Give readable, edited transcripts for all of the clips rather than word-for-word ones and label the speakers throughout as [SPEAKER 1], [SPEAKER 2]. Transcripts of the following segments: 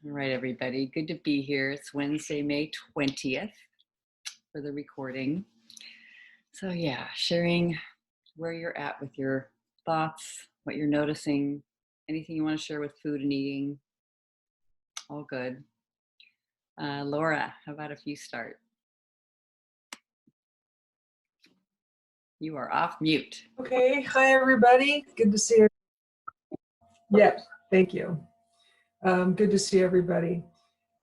[SPEAKER 1] All right, everybody. Good to be here. It's Wednesday, May 20th for the recording. So yeah, sharing where you're at with your thoughts, what you're noticing, anything you want to share with food and eating. All good. Laura, how about if you start? You are off mute.
[SPEAKER 2] Okay. Hi, everybody. Good to see you. Yeah, thank you. Good to see everybody.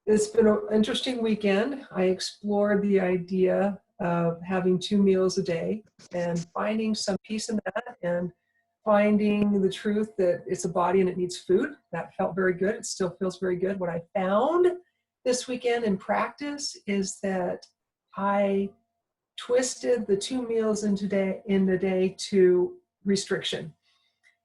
[SPEAKER 2] It's been an interesting weekend. I explored the idea of having 2 meals a day and finding some peace in that and finding the truth that it's a body and it needs food. That felt very good. It still feels very good. What I found this weekend in practice is that I twisted the 2 meals in the day to restriction.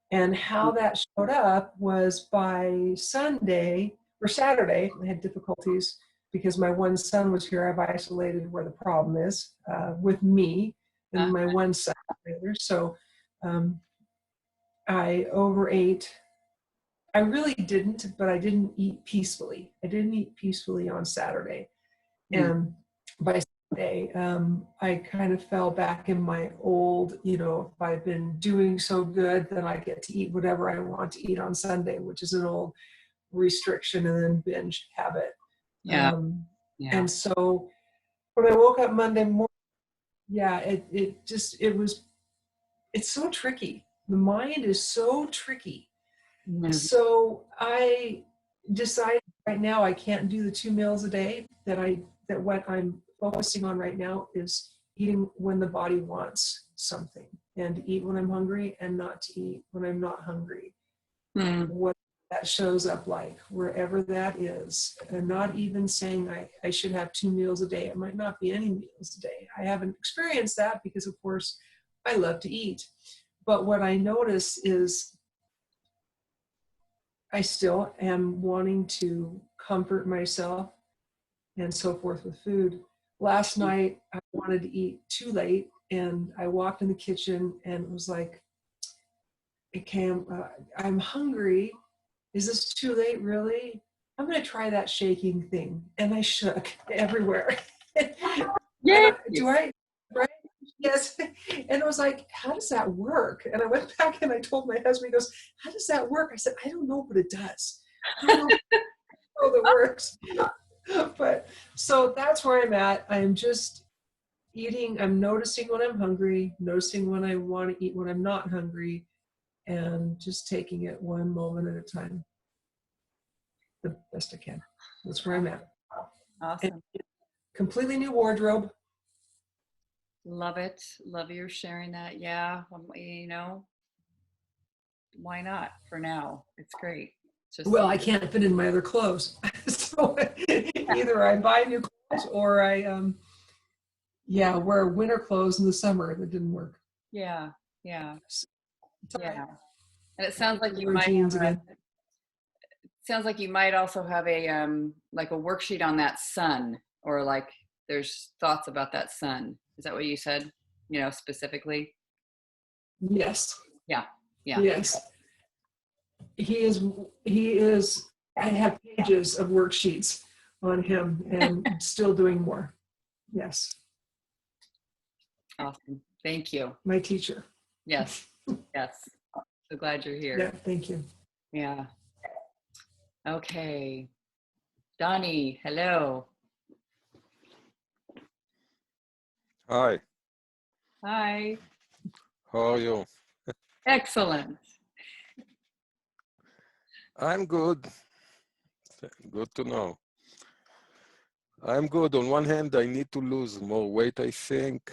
[SPEAKER 2] And how that showed up was by Sunday or Saturday. I had difficulties because my one son was here. I've isolated where the problem is with me and my one son. So I overate. I really didn't, but I didn't eat peacefully. I didn't eat peacefully on Saturday. And by Sunday, I kind of fell back in my old, if I've been doing so good, then I get to eat whatever I want to eat on Sunday, which is an old restriction and then binge habit.
[SPEAKER 1] Yeah.
[SPEAKER 2] And so when I woke up Monday morning, it's so tricky. The mind is so tricky. So I decided right now I can't do the 2 meals a day, that what I'm focusing on right now is eating when the body wants something, and to eat when I'm hungry and not to eat when I'm not hungry. What that shows up like, wherever that is, and not even saying I should have 2 meals a day. It might not be any meals a day. I haven't experienced that because, of course, I love to eat. But what I notice is I still am wanting to comfort myself and so forth with food. Last night, I wanted to eat too late, and I walked in the kitchen and it was like, I'm hungry. Is this too late, really? I'm going to try that shaking thing. And I shook everywhere. Do I? Right? Yes. And I was like, how does that work? And I went back and I told my husband, he goes, how does that work? I said, I don't know, but it does. I don't know how that works. But so that's where I'm at. I'm just eating. I'm noticing when I'm hungry, noticing when I want to eat when I'm not hungry, and just taking it one moment at a time, the best I can. That's where I'm at.
[SPEAKER 1] Awesome.
[SPEAKER 2] And completely new wardrobe.
[SPEAKER 1] Love it. Love you sharing that. Yeah. Why not for now? It's great.
[SPEAKER 2] Well, I can't fit in my other clothes. So either I buy new clothes or I wear winter clothes in the summer. That didn't work.
[SPEAKER 1] Yeah. And it
[SPEAKER 2] sounds like
[SPEAKER 1] you might also have a like a worksheet on that sun, or like there's thoughts about that sun. Is that what you said? Specifically?
[SPEAKER 2] Yes.
[SPEAKER 1] Yeah.
[SPEAKER 2] Yes. He is, I have pages of worksheets on him and still doing more. Yes.
[SPEAKER 1] Awesome. Thank you.
[SPEAKER 2] My teacher.
[SPEAKER 1] Yes. So glad you're here.
[SPEAKER 2] Yeah, thank you.
[SPEAKER 1] Yeah. Okay. Donnie, hello.
[SPEAKER 3] Hi.
[SPEAKER 1] Hi.
[SPEAKER 3] How are you?
[SPEAKER 1] Excellent.
[SPEAKER 3] I'm good. Good to know. I'm good. On one hand, I need to lose more weight, I think,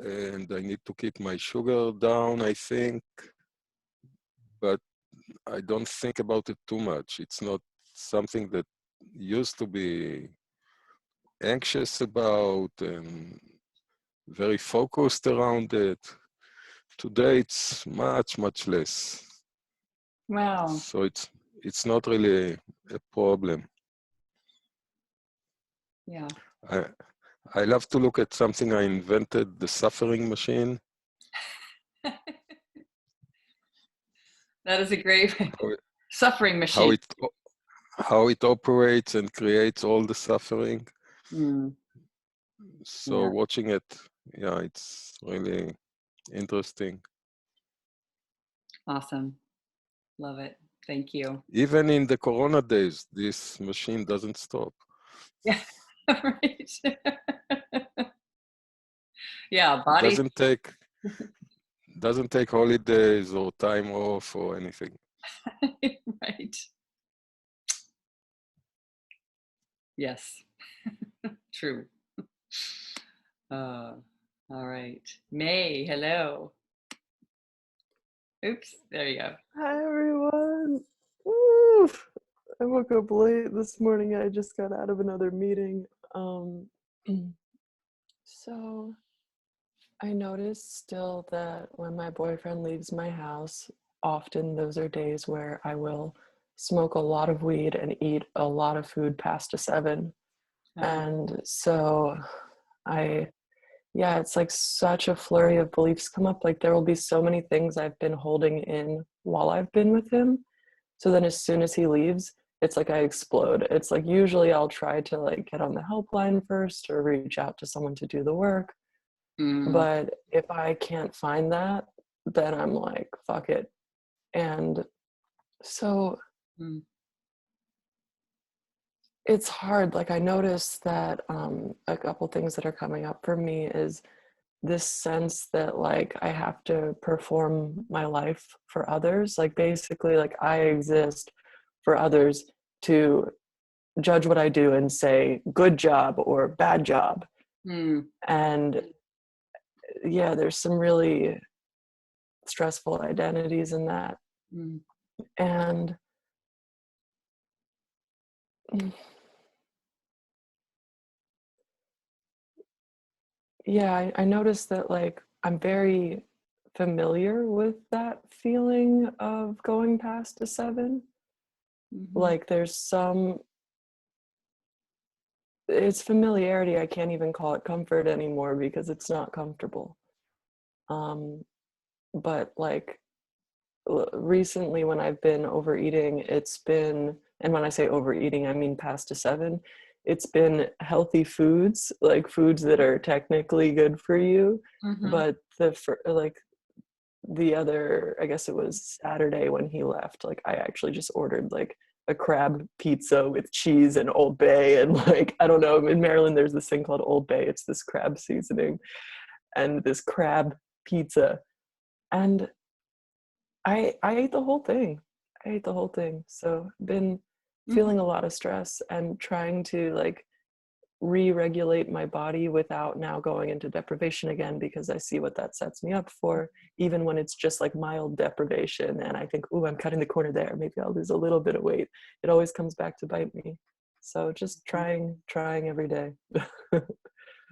[SPEAKER 3] and I need to keep my sugar down, I think, but I don't think about it too much. It's not something that used to be anxious about and very focused around it. Today, it's much, much less.
[SPEAKER 1] Wow.
[SPEAKER 3] So it's not really a problem.
[SPEAKER 1] Yeah.
[SPEAKER 3] I love to look at something I invented, the suffering machine.
[SPEAKER 1] That is a great suffering machine.
[SPEAKER 3] how it operates and creates all the suffering.
[SPEAKER 1] Mm,
[SPEAKER 3] So
[SPEAKER 1] yeah.
[SPEAKER 3] watching it, yeah, it's really interesting.
[SPEAKER 1] Awesome. Love it. Thank you.
[SPEAKER 3] Even in the Corona days, this machine doesn't stop.
[SPEAKER 1] Yeah. Right. Yeah.
[SPEAKER 3] It
[SPEAKER 1] Body.
[SPEAKER 3] doesn't take holidays or time off or anything.
[SPEAKER 1] Right. Yes. True. All right. May, hello. Oops. There you go.
[SPEAKER 4] Hi everyone. Woo! I woke up late this morning. I just got out of another meeting. So I noticed still that when my boyfriend leaves my house, often those are days where I will smoke a lot of weed and eat a lot of food past 7. And so it's like such a flurry of beliefs come up. Like there will be so many things I've been holding in while I've been with him. So then as soon as he leaves, it's like I explode. It's like usually I'll try to like get on the helpline first or reach out to someone to do the work.
[SPEAKER 1] Mm,
[SPEAKER 4] But if I can't find that, then I'm like, fuck it. And so
[SPEAKER 1] mm,
[SPEAKER 4] it's hard. Like I noticed that a couple things that are coming up for me is this sense that like I have to perform my life for others. Like basically like I exist for others to judge what I do and say good job or bad job.
[SPEAKER 1] mm,
[SPEAKER 4] And yeah, there's some really stressful identities in that.
[SPEAKER 1] mm,
[SPEAKER 4] And yeah, I noticed that like I'm very familiar with that feeling of going past 7.
[SPEAKER 1] mhm,
[SPEAKER 4] Like there's some, it's familiarity. I can't even call it comfort anymore because it's not comfortable. But like recently when I've been overeating, it's been, and when I say overeating, I mean past 7, it's been healthy foods, like foods that are technically good for you.
[SPEAKER 1] mhm,
[SPEAKER 4] But the other, I guess it was Saturday when he left, like I actually just ordered like a crab pizza with cheese and Old Bay. And like, I don't know, in Maryland, there's this thing called Old Bay. It's this crab seasoning and this crab pizza. And I ate the whole thing. I ate the whole thing. So been
[SPEAKER 1] mhm,
[SPEAKER 4] feeling a lot of stress and trying to like re-regulate my body without now going into deprivation again, because I see what that sets me up for, even when it's just like mild deprivation and I think, oh, I'm cutting the corner there, maybe I'll lose a little bit of weight. It always comes back to bite me. So just trying every day.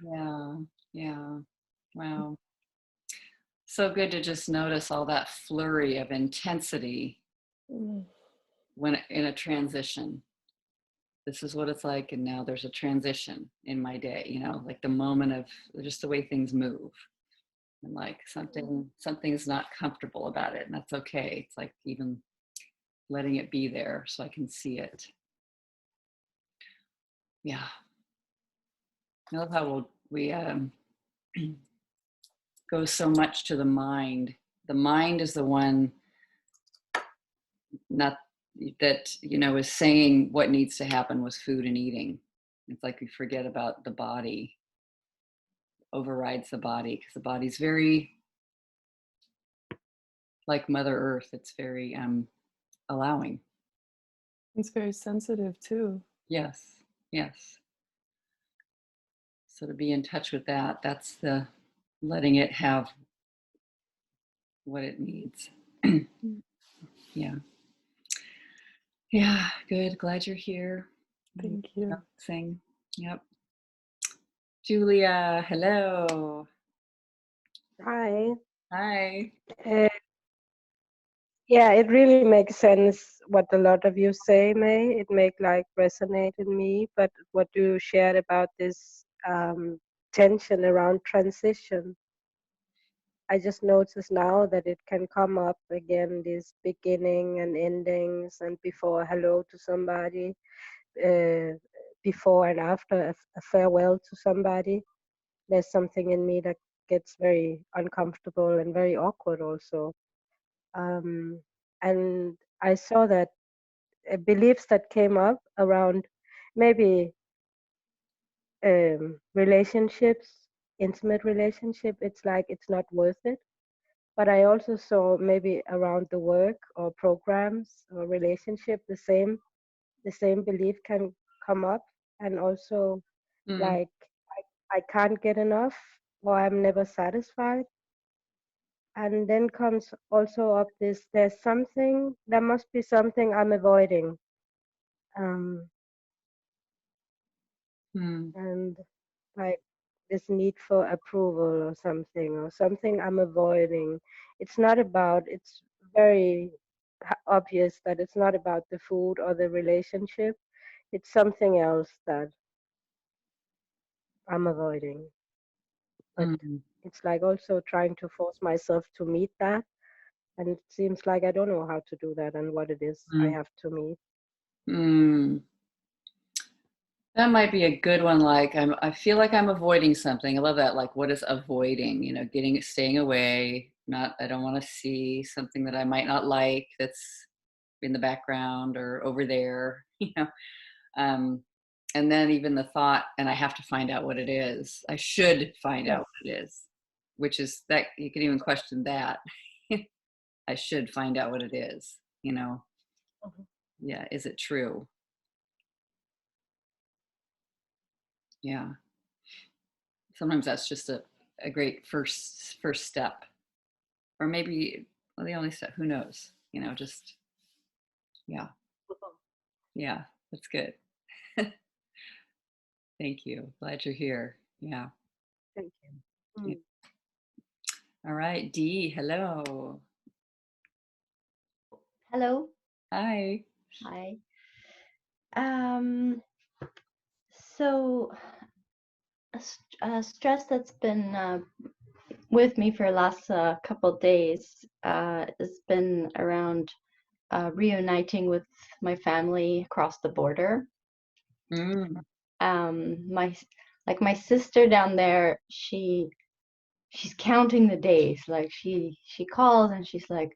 [SPEAKER 1] yeah, yeah. Wow. So good to just notice all that flurry of intensity when in a transition. This is what it's like, and now there's a transition in my day, like the moment of just the way things move. And like something's not comfortable about it, and that's okay. It's like even letting it be there so I can see it. Yeah. I love how we go so much to the mind. The mind is the one not that is saying what needs to happen with food and eating. It's like we forget about the body, overrides the body, because the body's very like Mother Earth. It's very allowing.
[SPEAKER 4] It's very sensitive too.
[SPEAKER 1] Yes, yes. So to be in touch with that, that's the letting it have what it needs. Yeah. Yeah, good. Glad you're here.
[SPEAKER 4] Thank you.
[SPEAKER 1] Sing. Yep. Julia, hello.
[SPEAKER 5] Hi.
[SPEAKER 1] Hi.
[SPEAKER 5] Uh, yeah, it really makes sense what a lot of you say, May. It make like resonate in me. But what you shared about this tension around transition, I just notice now that it can come up again, this beginning and endings, and before hello to somebody, before and after a farewell to somebody. There's something in me that gets very uncomfortable and very awkward also. And I saw that beliefs that came up around maybe relationships, intimate relationship. It's like it's not worth it. But I also saw maybe around the work or programs or relationship, the same belief can come up, and also
[SPEAKER 1] Mm.
[SPEAKER 5] like I can't get enough or I'm never satisfied. And then comes also up this, there must be something I'm avoiding. Um,
[SPEAKER 1] Mm.
[SPEAKER 5] and like this need for approval or something I'm avoiding. It's very obvious that it's not about the food or the relationship. It's something else that I'm avoiding. But
[SPEAKER 1] Mm.
[SPEAKER 5] it's like also trying to force myself to meet that. And it seems like I don't know how to do that and what it is I
[SPEAKER 1] Mm.
[SPEAKER 5] have to meet.
[SPEAKER 1] Mm. That might be a good one. Like I feel like I'm avoiding something. I love that. Like, what is avoiding? You know, staying away. Not, I don't want to see something that I might not like that's in the background or over there. You know, um, and then even the thought, and I have to find out what it is. I should find
[SPEAKER 5] Yeah.
[SPEAKER 1] out what it is, which is that you can even question that. I should find out what it is. You know,
[SPEAKER 5] Mhm.
[SPEAKER 1] yeah. Is it true? Yeah. Sometimes that's just a great first step, or maybe, well, the only step, who knows, you know, just, yeah. Yeah, that's good. Thank you, glad you're here. Yeah.
[SPEAKER 5] Thank you.
[SPEAKER 1] Yeah.
[SPEAKER 5] Mm.
[SPEAKER 1] All right, Dee, hello.
[SPEAKER 6] Hello.
[SPEAKER 1] Hi.
[SPEAKER 6] Hi. Um, so a stress that's been with me for the last couple days has been around reuniting with my family across the border.
[SPEAKER 1] Mm.
[SPEAKER 6] My my sister down there, she's counting the days. Like she calls and she's like,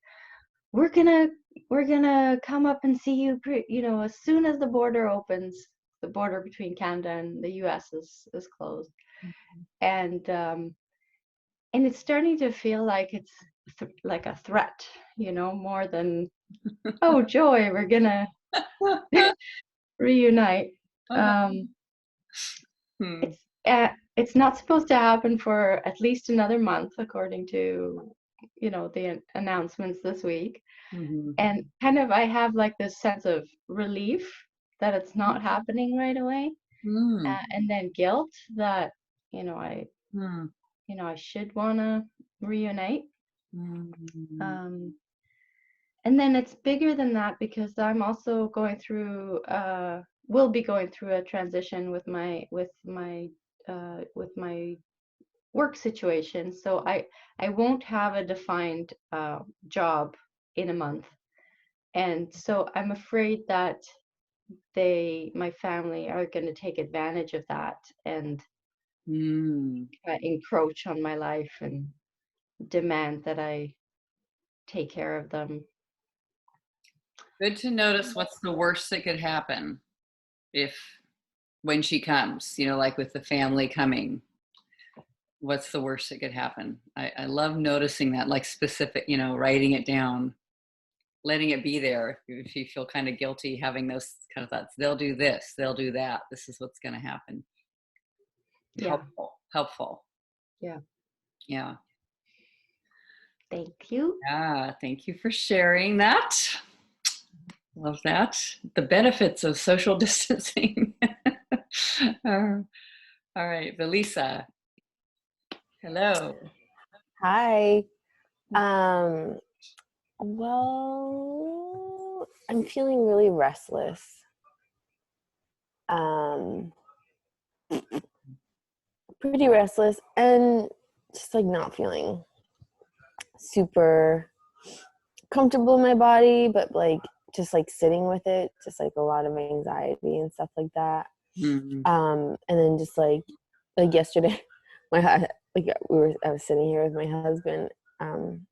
[SPEAKER 6] we're gonna come up and see you, as soon as the border opens. The border between Canada and the US is closed. And it's starting to feel like it's like a threat, more than, oh joy, we're gonna reunite. um
[SPEAKER 1] Hmm.
[SPEAKER 6] it's not supposed to happen for at least another month, according to the announcements this week.
[SPEAKER 1] Mhm.
[SPEAKER 6] And kind of I have like this sense of relief that it's not happening right away,
[SPEAKER 1] Mm.
[SPEAKER 6] and then guilt that I
[SPEAKER 1] Mm.
[SPEAKER 6] I should want to reunite.
[SPEAKER 1] Mm.
[SPEAKER 6] um and then it's bigger than that, because I'm also going through will be going through a transition with my work situation. So I won't have a defined job in a month. And so I'm afraid that my family are going to take advantage of that and
[SPEAKER 1] Mm.
[SPEAKER 6] encroach on my life and demand that I take care of them.
[SPEAKER 1] Good to notice what's the worst that could happen if when she comes, you know, like with the family coming. What's the worst that could happen? I love noticing that, like specific, you know, writing it down, letting it be there. If you feel kind of guilty having those kind of thoughts, they'll do this, they'll do that. This is what's going to happen.
[SPEAKER 6] Yeah.
[SPEAKER 1] Helpful, helpful.
[SPEAKER 6] Yeah.
[SPEAKER 1] Yeah.
[SPEAKER 6] Thank you.
[SPEAKER 1] Yeah. Thank you for sharing that. Love that. The benefits of social distancing. All right, Belisa. Hello.
[SPEAKER 7] Hi. Well, I'm feeling really restless. Pretty restless and just like not feeling super comfortable in my body, but like just like sitting with it, just like a lot of anxiety and stuff like that.
[SPEAKER 1] Mm.
[SPEAKER 7] And then just like yesterday, I was sitting here with my husband, and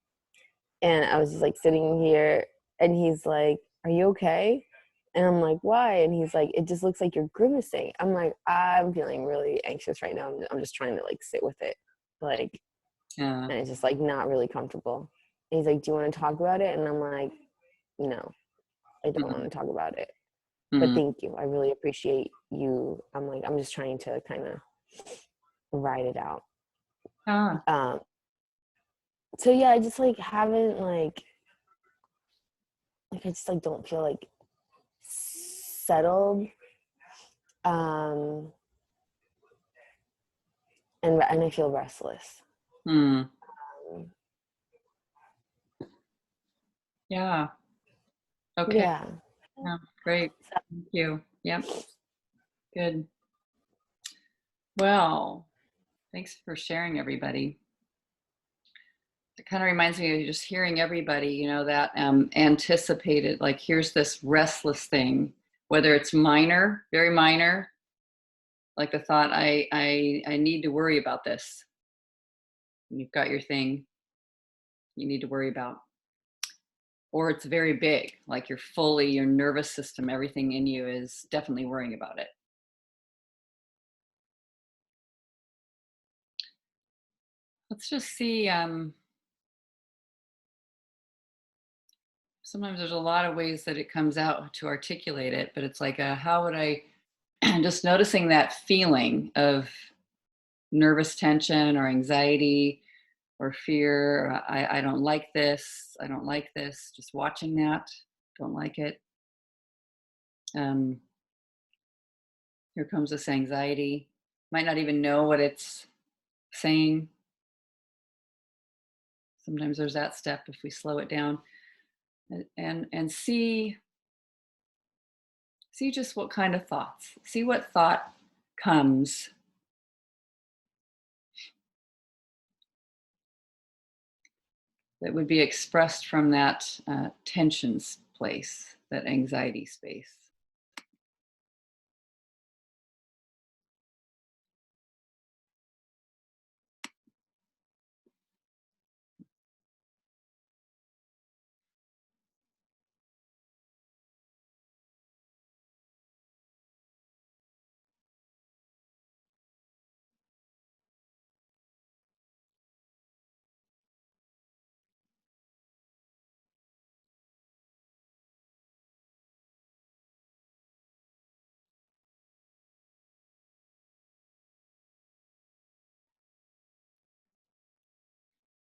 [SPEAKER 7] I was just like sitting here, and he's like, "Are you okay?" And I'm like, "Why?" And he's like, "It just looks like you're grimacing." I'm like, "I'm feeling really anxious right now. I'm just trying to like sit with it, like,
[SPEAKER 1] Yeah.
[SPEAKER 7] and it's just like not really comfortable." And he's like, "Do you want to talk about it?" And I'm like, "No, I don't want to talk about it. But
[SPEAKER 1] Mm.
[SPEAKER 7] thank you. I really appreciate you." I'm like, I'm just trying to kind of ride it out.
[SPEAKER 1] Ah.
[SPEAKER 7] So yeah, I just like haven't like I just like don't feel like settled. Um and I feel restless.
[SPEAKER 1] Mm.
[SPEAKER 7] Um,
[SPEAKER 1] Yeah. Okay.
[SPEAKER 7] yeah.
[SPEAKER 1] Yeah. Great. Thank you. Yep. Good. Well, thanks for sharing, everybody. It kind of reminds me of just hearing everybody, you know, that anticipated, like, here's this restless thing, whether it's minor, very minor, like the thought, I need to worry about this. You've got your thing you need to worry about. Or it's very big, like you're fully, your nervous system, everything in you is definitely worrying about it. Let's just see. Sometimes there's a lot of ways that it comes out to articulate it, but it's like, how would I, just noticing that feeling of nervous tension or anxiety or fear. Or I don't like this. I don't like this. Just watching that. Don't like it. Um, Here comes this anxiety. Might not even know what it's saying. Sometimes there's that step if we slow it down and see just what kind of thoughts. See what thought comes. That would be expressed from that tensions place, that anxiety space.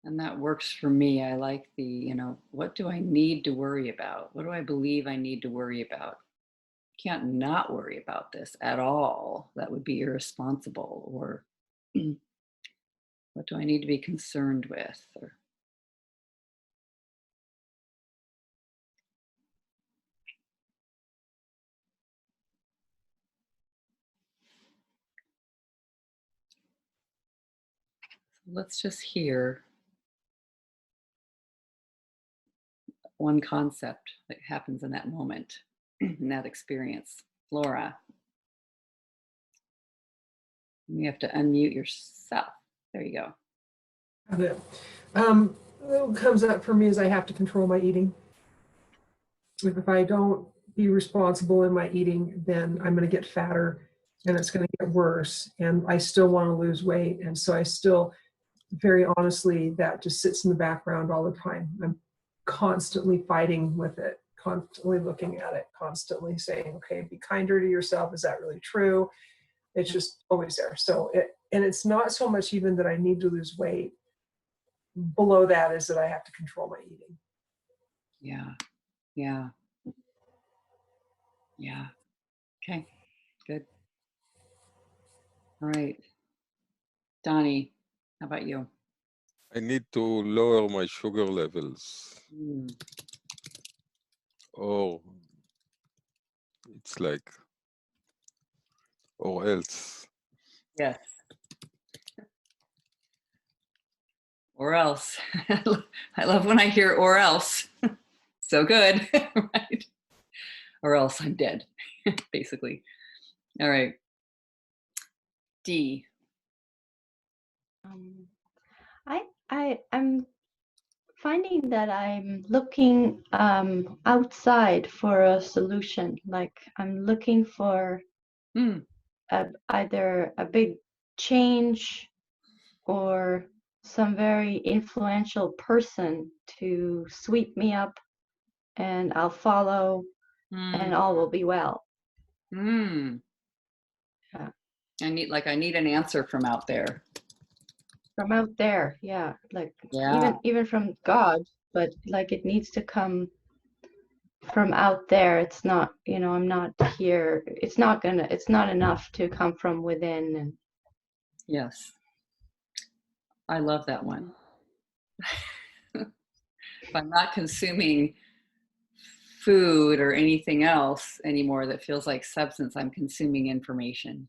[SPEAKER 1] And that works for me. I like the, what do I need to worry about? What do I believe I need to worry about? Can't not worry about this at all. That would be irresponsible. Or what do I need to be concerned with? Or let's just hear one concept that happens in that moment, in that experience. Laura, you have to unmute yourself. There you go.
[SPEAKER 2] Got it. What comes up for me is I have to control my eating. If I don't be responsible in my eating, then I'm going to get fatter and it's going to get worse. And I still want to lose weight. And so I still, very honestly, that just sits in the background all the time. I'm constantly fighting with it, constantly looking at it, constantly saying, okay, be kinder to yourself. Is that really true? It's just always there. So and it's not so much even that I need to lose weight. Below that is that I have to control my eating.
[SPEAKER 1] Yeah. Yeah. Yeah. Okay. Good. All right. Donnie, how about you?
[SPEAKER 3] I need to lower my sugar levels,
[SPEAKER 1] Mm.
[SPEAKER 3] or it's like, or else.
[SPEAKER 1] Yes. Or else. I love when I hear or else. So good, right? Or else I'm dead, basically. All right. D.
[SPEAKER 6] Um, I'm finding that I'm looking outside for a solution. Like I'm looking for
[SPEAKER 1] Hmm.
[SPEAKER 6] either a big change or some very influential person to sweep me up, and I'll follow, and all will be well.
[SPEAKER 1] Hmm.
[SPEAKER 6] Yeah.
[SPEAKER 1] I need an answer from out there.
[SPEAKER 6] From out there, yeah, like
[SPEAKER 1] Yeah.
[SPEAKER 6] even from God, but like it needs to come from out there. It's not, I'm not here. It's not enough to come from within. And
[SPEAKER 1] Yes. I love that one. If I'm not consuming food or anything else anymore that feels like substance, I'm consuming information.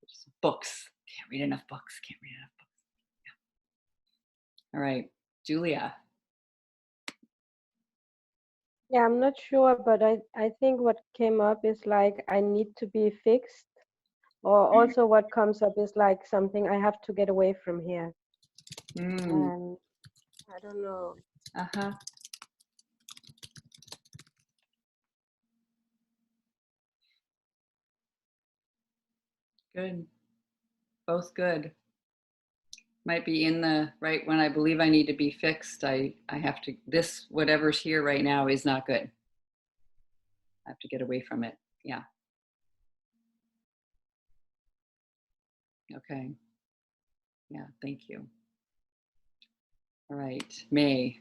[SPEAKER 1] Just books. Can't read enough books. Can't read enough books. Yeah. All right, Julia.
[SPEAKER 5] Yeah, I'm not sure, but I think what came up is like I need to be fixed. Or also what comes up is like something I have to get away from here. And I don't know.
[SPEAKER 1] Uh-huh. Good. Both good. Might be in the right when I believe I need to be fixed. I have to, this, whatever's here right now is not good. I have to get away from it. Yeah. Okay. Yeah. Thank you. All right. May.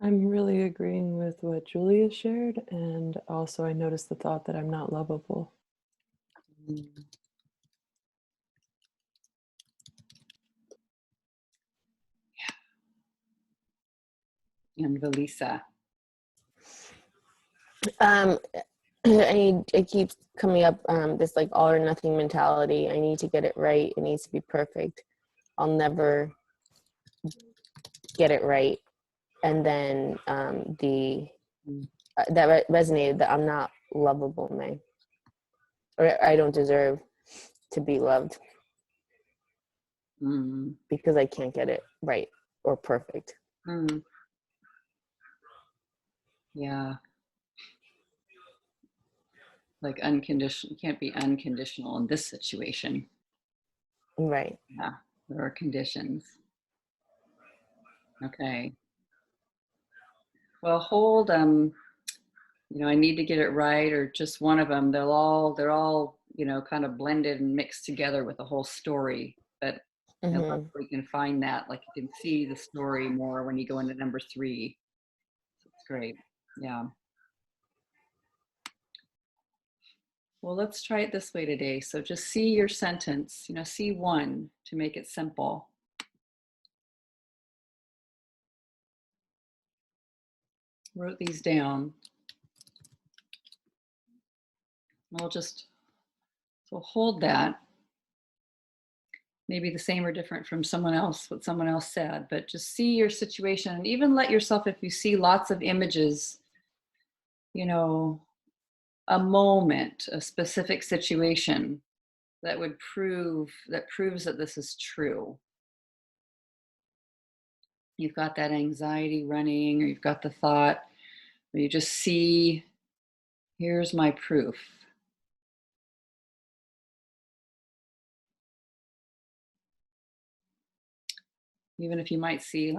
[SPEAKER 4] I'm really agreeing with what Julia shared, and also I noticed the thought that I'm not lovable.
[SPEAKER 1] And Valisa.
[SPEAKER 7] It keeps coming up, this like all or nothing mentality. I need to get it right. It needs to be perfect. I'll never get it right. And then that resonated, that I'm not lovable, May, or I don't deserve to be loved because I can't get it right or perfect.
[SPEAKER 1] Yeah. Like unconditional, you can't be unconditional in this situation.
[SPEAKER 7] Right.
[SPEAKER 1] Yeah, there are conditions. Okay. Well, hold, I need to get it right, or just one of them. They're all, kind of blended and mixed together with a whole story. But I love we can find that, like you can see the story more when you go into number 3. So it's great. Yeah. Well, let's try it this way today. So just see your sentence, see one to make it simple. Wrote these down. We'll just, so hold that. Maybe the same or different from someone else, what someone else said, but just see your situation, and even let yourself, if you see lots of images, a moment, a specific situation that proves that this is true. You've got that anxiety running, or you've got the thought, or you just see, here's my proof. Even if you might see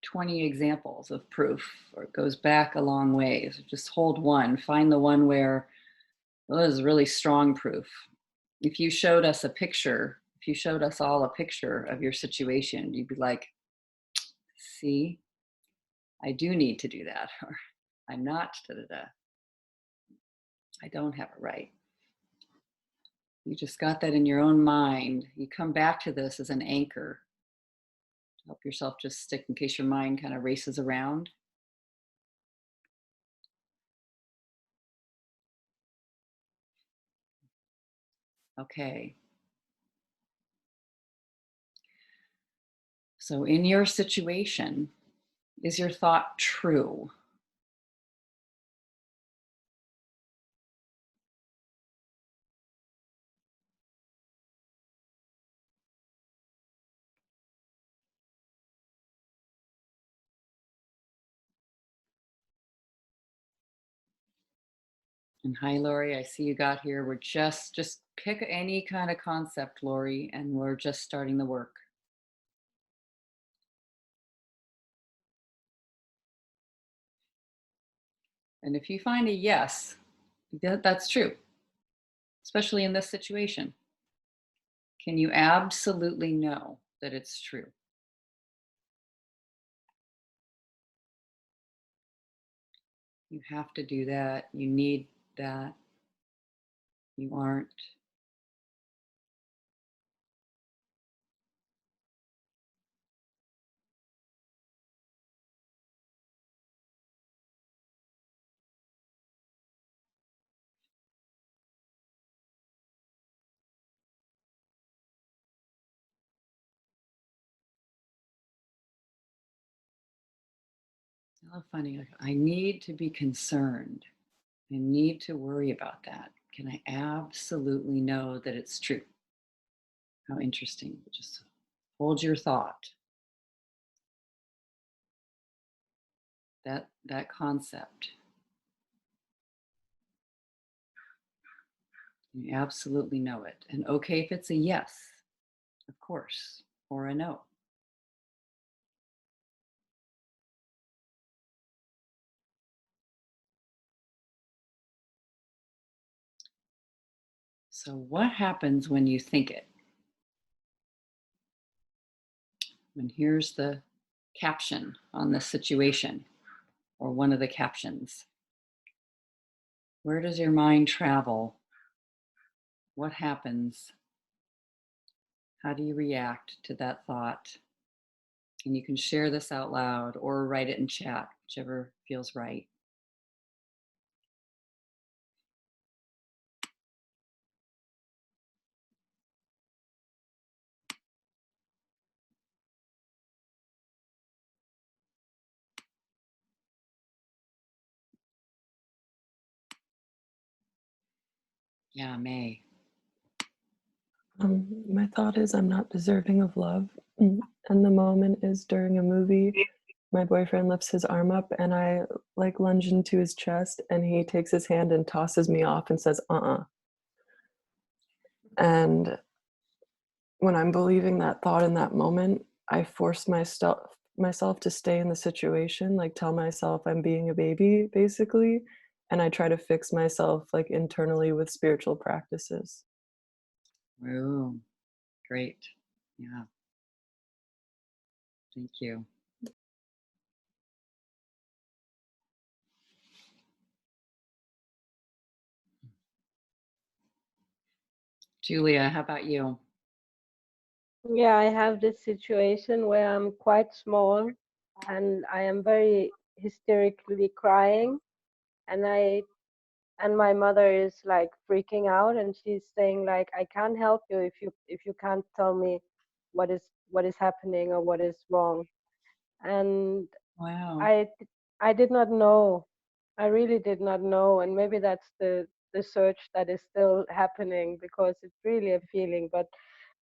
[SPEAKER 1] 20 examples of proof, or it goes back a long ways, just hold one, find the one where, well, this is really strong proof. If you showed us a picture, if you showed us all a picture of your situation, you'd be like, see, I do need to do that, or I'm not, I don't have it right. You just got that in your own mind. You come back to this as an anchor. Help yourself just stick in case your mind kind of races around. Okay. So in your situation, is your thought true? And hi, Lori. I see you got here. We're just pick any kind of concept, Lori, and we're just starting the work. And if you find a yes, that's true, especially in this situation. Can you absolutely know that it's true? You have to do that. You need that. You aren't. Oh, funny. Like, I need to be concerned. I need to worry about that. Can I absolutely know that it's true? How interesting. Just hold your thought. That concept. You absolutely know it. And okay if it's a yes, of course, or a no. So what happens when you think it? And here's the caption on the situation, or one of the captions. Where does your mind travel? What happens? How do you react to that thought? And you can share this out loud or write it in chat, whichever feels right. Yeah, May.
[SPEAKER 4] My thought is I'm not deserving of love. And the moment is during a movie. My boyfriend lifts his arm up and I like lunge into his chest and he takes his hand and tosses me off and says, And when I'm believing that thought in that moment, I force myself to stay in the situation, like tell myself I'm being a baby, basically. And I try to fix myself like internally with spiritual practices.
[SPEAKER 1] Oh, great. Yeah. Thank you. Julia, how about you?
[SPEAKER 5] Yeah, I have this situation where I'm quite small and I am very hysterically crying, and my mother is like freaking out, and she's saying like, I can't help you if you can't tell me what is happening or what is wrong. And
[SPEAKER 1] Wow.
[SPEAKER 5] I did not know. I really did not know, and maybe that's the search that is still happening, because it's really a feeling. But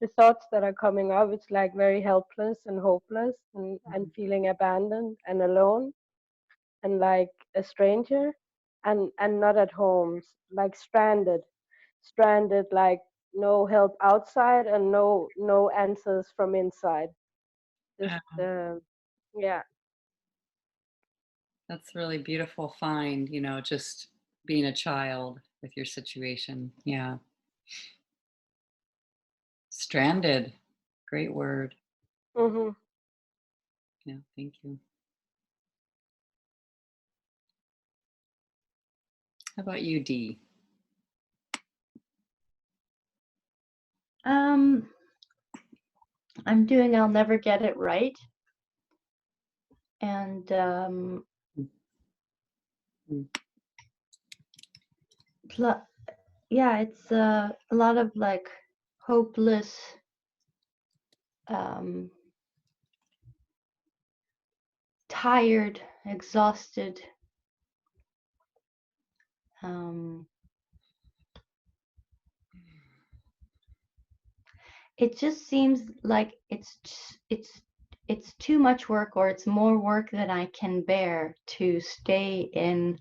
[SPEAKER 5] the thoughts that are coming up, it's like very helpless and hopeless, and feeling abandoned and alone, and like a stranger, and not at home, like stranded, like no help outside and no answers from inside. Just yeah.
[SPEAKER 1] That's really beautiful find, just being a child with your situation. Yeah. Stranded. Great word.
[SPEAKER 5] Hmm.
[SPEAKER 1] Yeah, thank you. How about you, Dee?
[SPEAKER 6] I'm doing I'll Never Get It Right. And
[SPEAKER 1] Mm.
[SPEAKER 6] yeah, it's a lot of like hopeless, um, tired, exhausted. It just seems like it's too much work, or it's more work than I can bear to stay in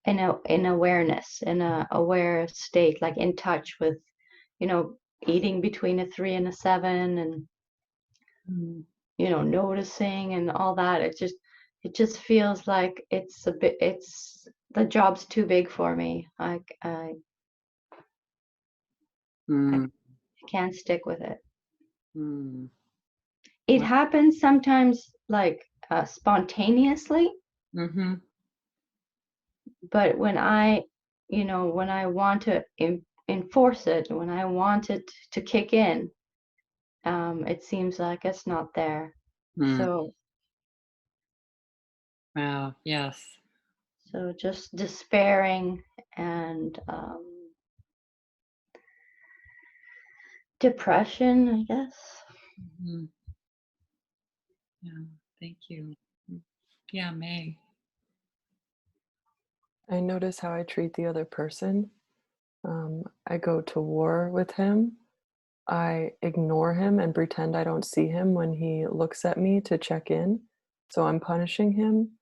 [SPEAKER 6] awareness, in a aware state, like in touch with, eating between a 3 and a 7, and noticing and all that. It just feels like the job's too big for me. I can't stick with it. It happens sometimes, like spontaneously. But when I want to enforce it, when I want it to kick in, it seems like it's not there. So
[SPEAKER 1] Wow. Yes.
[SPEAKER 6] so just despairing and depression, I guess.
[SPEAKER 1] Yeah. Thank you. Yeah, May.
[SPEAKER 4] I notice how I treat the other person. I go to war with him. I ignore him and pretend I don't see him when he looks at me to check in. So I'm punishing him.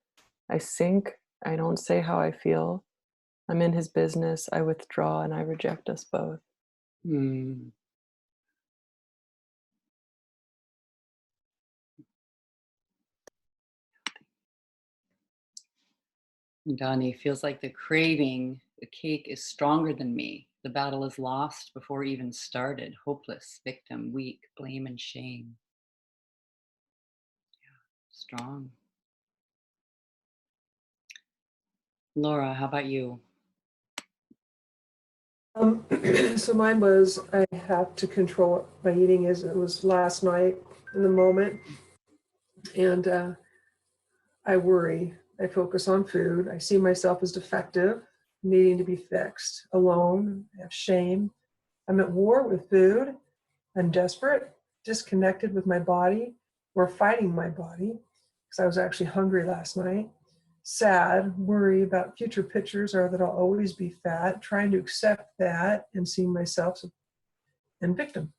[SPEAKER 4] I sink. I don't say how I feel. I'm in his business. I withdraw and I reject us both.
[SPEAKER 1] Donnie, feels like the craving, the cake is stronger than me. The battle is lost before even started. Hopeless, victim, weak, blame and shame. Yeah, strong. Laura, how about you?
[SPEAKER 2] So mine was, I have to control my eating. As it was last night in the moment, and I worry. I focus on food. I see myself as defective, needing to be fixed. Alone, I have shame. I'm at war with food. I'm desperate, disconnected with my body, or fighting my body because I was actually hungry last night. Sad, worry about future pictures, or that I'll always be fat, trying to accept that and seeing myself as victim.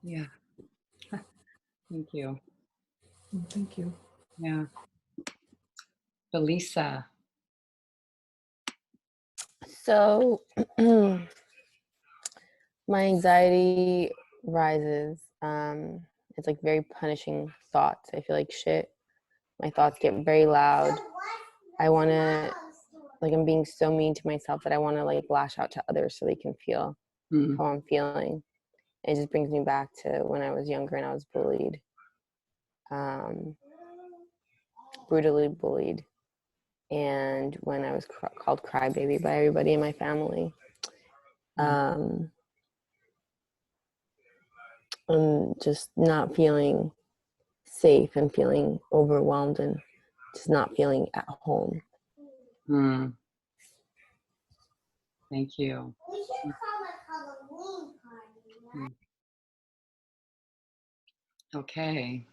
[SPEAKER 1] Yeah. Thank you.
[SPEAKER 2] Thank you.
[SPEAKER 1] Yeah. Felisa.
[SPEAKER 7] So my anxiety rises. It's like very punishing thoughts. I feel like shit. My thoughts get very loud. I want to, like, I'm being so mean to myself that I want to like lash out to others so they can feel how I'm feeling. It just brings me back to when I was younger and I was bullied, brutally bullied, and when I was called crybaby by everybody in my family. I'm just not feeling safe and feeling overwhelmed and just not feeling at home.
[SPEAKER 1] Thank you. Okay.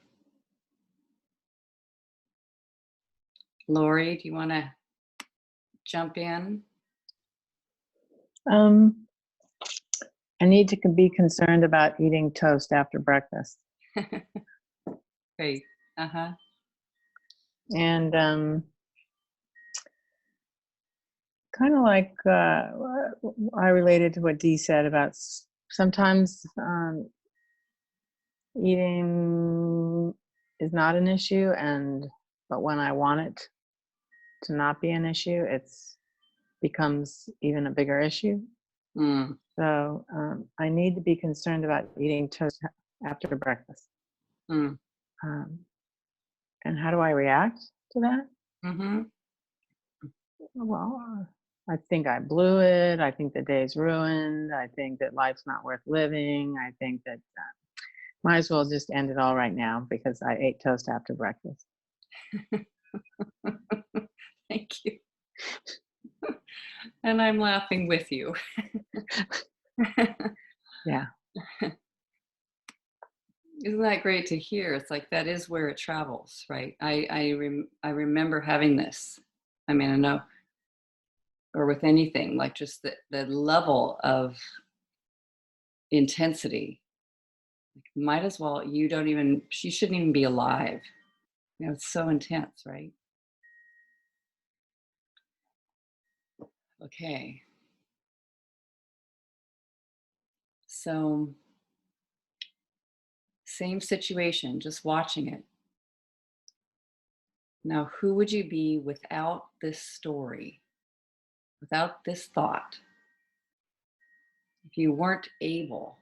[SPEAKER 1] Lori, do you want to jump in?
[SPEAKER 8] I need to be concerned about eating toast after breakfast.
[SPEAKER 1] Great. Uh-huh.
[SPEAKER 8] And kind of like I related to what Dee said about sometimes eating is not an issue, but when I want it to not be an issue, it's becomes even a bigger issue. So I need to be concerned about eating toast after breakfast. And how do I react to that? Well, I think I blew it. I think the day's ruined. I think that life's not worth living. I think that might as well just end it all right now because I ate toast after breakfast.
[SPEAKER 1] Thank you. And I'm laughing with you.
[SPEAKER 8] Yeah.
[SPEAKER 1] Isn't that great to hear? It's like that is where it travels, right? I remember having this. I mean, I know, or with anything, like just the level of intensity. Might as well, you don't even, she shouldn't even be alive. You know, it's so intense, right? Okay. So, same situation, just watching it. Now, who would you be without this story, without this thought, if you weren't able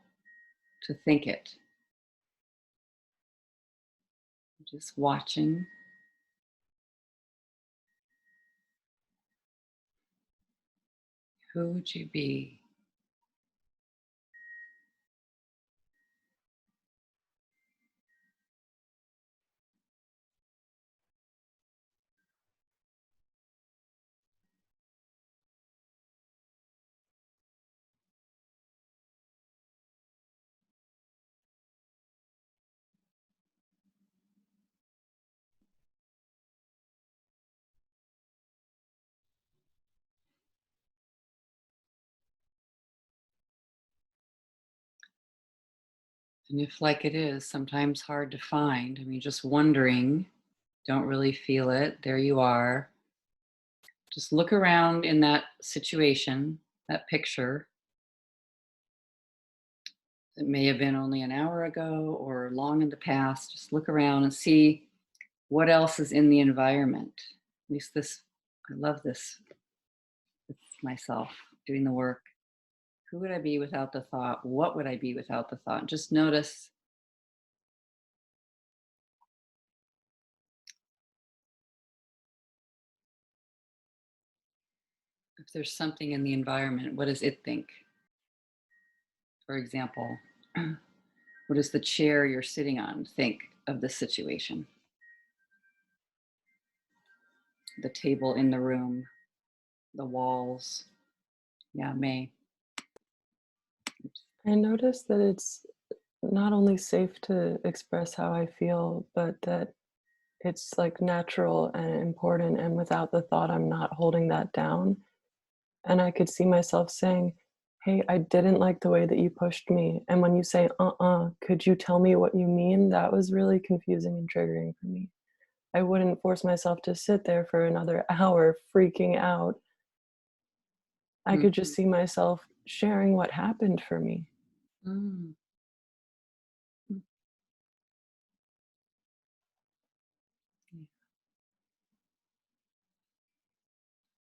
[SPEAKER 1] to think it? Just watching. Who would you be? And if, like it is, sometimes hard to find, I mean, just wondering, don't really feel it, there you are. Just look around in that situation, that picture. It may have been only an hour ago or long in the past. Just look around and see what else is in the environment. At least this, I love this with myself doing the work. Who would I be without the thought? What would I be without the thought? Just notice if there's something in the environment. What does it think? For example, what does the chair you're sitting on think of the situation? The table in the room, the walls. Yeah, May. Oops.
[SPEAKER 4] I noticed that it's not only safe to express how I feel, but that it's like natural and important. And without the thought, I'm not holding that down. And I could see myself saying, hey, I didn't like the way that you pushed me. And when you say, could you tell me what you mean? That was really confusing and triggering for me. I wouldn't force myself to sit there for another hour freaking out. I could just see myself sharing what happened for me.
[SPEAKER 1] Mm.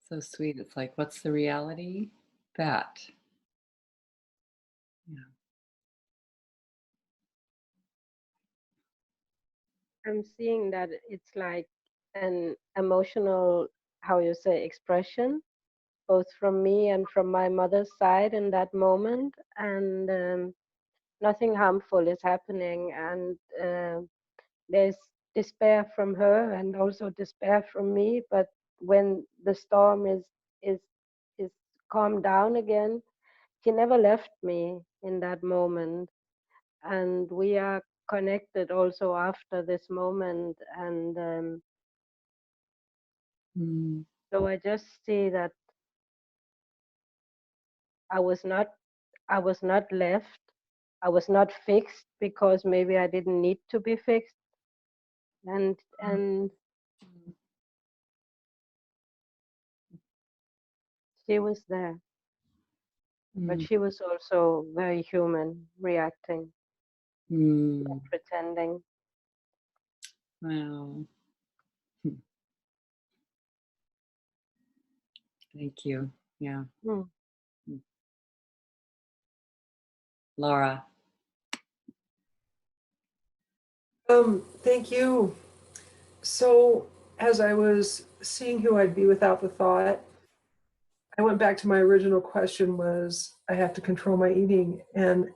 [SPEAKER 1] So sweet. It's like, what's the reality? That. Yeah.
[SPEAKER 5] I'm seeing that it's like an emotional, how you say, expression, both from me and from my mother's side in that moment. And nothing harmful is happening. And there's despair from her and also despair from me. But when the storm is is calmed down again, she never left me in that moment. And we are connected also after this moment. And
[SPEAKER 1] Mm.
[SPEAKER 5] so I just see that I was not I was not left. I was not fixed because maybe I didn't need to be fixed. And she was there. But
[SPEAKER 1] Mm.
[SPEAKER 5] she was also very human, reacting,
[SPEAKER 1] Mm.
[SPEAKER 5] pretending.
[SPEAKER 1] Wow. Thank you. Yeah.
[SPEAKER 5] Hmm.
[SPEAKER 1] Laura.
[SPEAKER 2] Thank you. So as I was seeing who I'd be without the thought, I went back to my original question was, I have to control my eating. And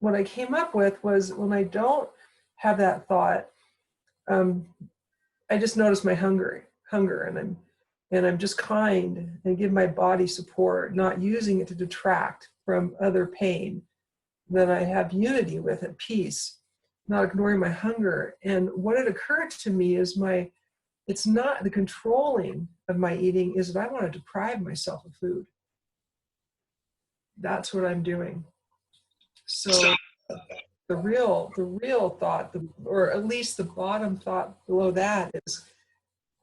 [SPEAKER 2] what I came up with was when I don't have that thought, I just notice my hunger, and I'm just kind and give my body support, not using it to detract from other pain. that I have unity with, at peace, not ignoring my hunger. And what had occurred to me is it's not the controlling of my eating, is that I want to deprive myself of food. That's what I'm doing. So the real thought, or at least the bottom thought below that, is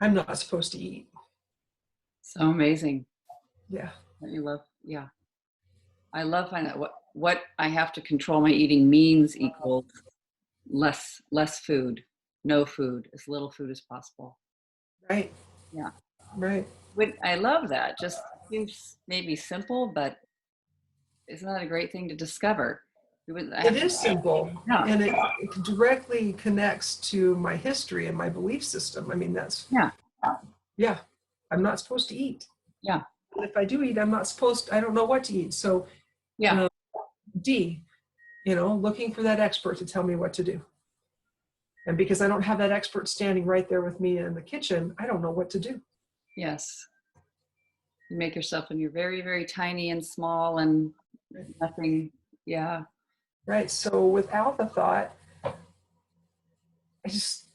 [SPEAKER 2] I'm not supposed to eat.
[SPEAKER 1] So amazing.
[SPEAKER 2] Yeah.
[SPEAKER 1] Don't you love? Yeah. I love finding that what I have to control my eating means equals less food, no food, as little food as possible.
[SPEAKER 2] Right.
[SPEAKER 1] Yeah.
[SPEAKER 2] Right.
[SPEAKER 1] I love that. Just seems maybe simple, but isn't that a great thing to discover?
[SPEAKER 2] It is simple,
[SPEAKER 1] Yeah.
[SPEAKER 2] and it directly connects to my history and my belief system. I mean, that's, yeah, I'm not supposed to eat.
[SPEAKER 1] Yeah.
[SPEAKER 2] And if I do eat, I don't know what to eat. So
[SPEAKER 1] Yeah.
[SPEAKER 2] D, looking for that expert to tell me what to do. And because I don't have that expert standing right there with me in the kitchen, I don't know what to do.
[SPEAKER 1] Yes. You make yourself, and you're very, very tiny and small and nothing. Yeah.
[SPEAKER 2] Right. So without the thought, I just,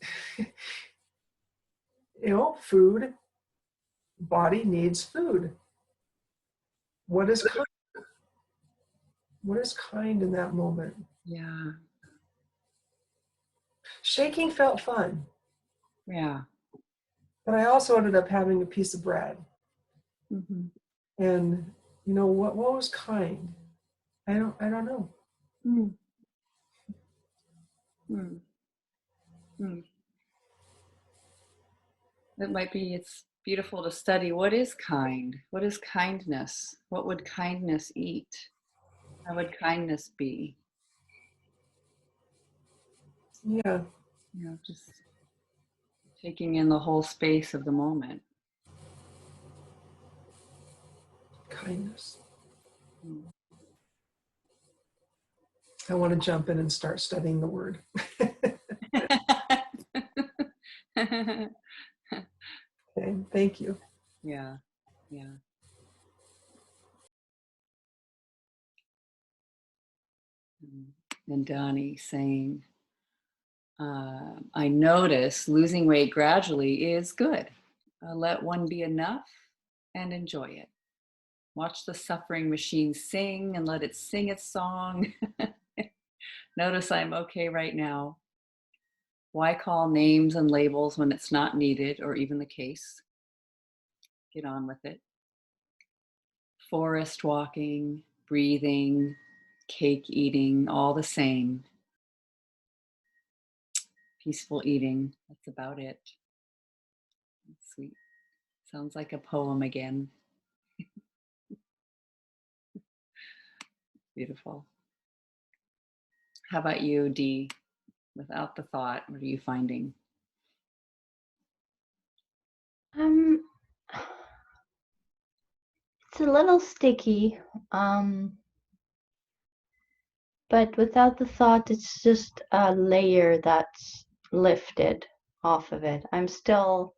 [SPEAKER 2] food, body needs food. What is kind? What is kind in that moment?
[SPEAKER 1] Yeah.
[SPEAKER 2] Shaking felt fun.
[SPEAKER 1] Yeah.
[SPEAKER 2] But I also ended up having a piece of bread.
[SPEAKER 1] Mm-hmm.
[SPEAKER 2] And what was kind? I don't know.
[SPEAKER 1] Mm. Mm. Mm. It's beautiful to study what is kind. What is kindness? What would kindness eat? How would kindness be?
[SPEAKER 2] Yeah.
[SPEAKER 1] Just taking in the whole space of the moment.
[SPEAKER 2] Kindness.
[SPEAKER 1] Mm.
[SPEAKER 2] I want to jump in and start studying the word. Okay, thank you.
[SPEAKER 1] Yeah, yeah. And Donnie saying, I notice losing weight gradually is good. Let one be enough and enjoy it. Watch the suffering machine sing and let it sing its song. Notice I'm okay right now. Why call names and labels when it's not needed or even the case? Get on with it. Forest walking, breathing, cake eating, all the same. Peaceful eating, that's about it. Sweet. Sounds like a poem again. Beautiful. How about you, Dee? Without the thought, what are you finding?
[SPEAKER 6] It's a little sticky, but without the thought, it's just a layer that's lifted off of it. I'm still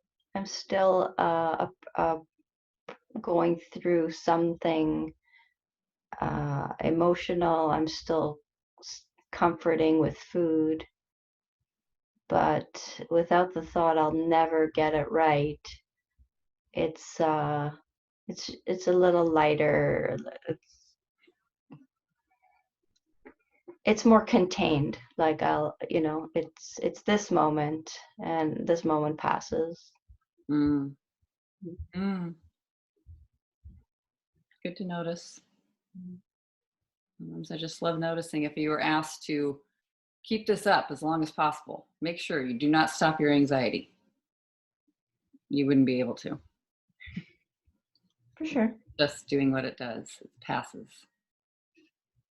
[SPEAKER 6] going through something emotional. I'm still comforting with food, but without the thought, I'll never get it right. It's a little lighter. It's more contained. Like it's this moment, and this moment passes.
[SPEAKER 1] Mm. Mm. Good to notice. Sometimes I just love noticing. If you were asked to keep this up as long as possible, make sure you do not stop your anxiety. You wouldn't be able to.
[SPEAKER 6] For sure.
[SPEAKER 1] Just doing what it does, it passes.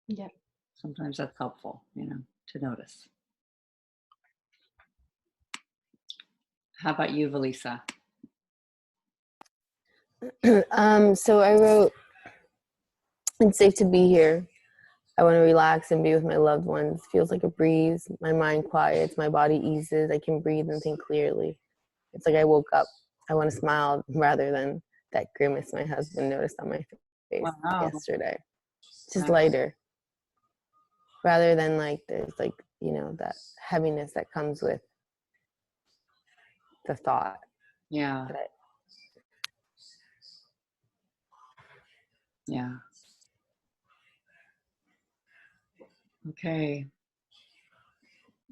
[SPEAKER 6] Yeah.
[SPEAKER 1] Sometimes that's helpful, to notice. How about you, Valisa?
[SPEAKER 7] So I wrote, it's safe to be here. I want to relax and be with my loved ones. Feels like a breeze. My mind quiets. My body eases. I can breathe and think clearly. It's like I woke up. I want to smile rather than that grimace my husband noticed on my face yesterday. Just lighter. rather than like there's like, you know, that heaviness that comes with the thought.
[SPEAKER 1] Yeah.
[SPEAKER 7] That
[SPEAKER 1] Yeah. Okay.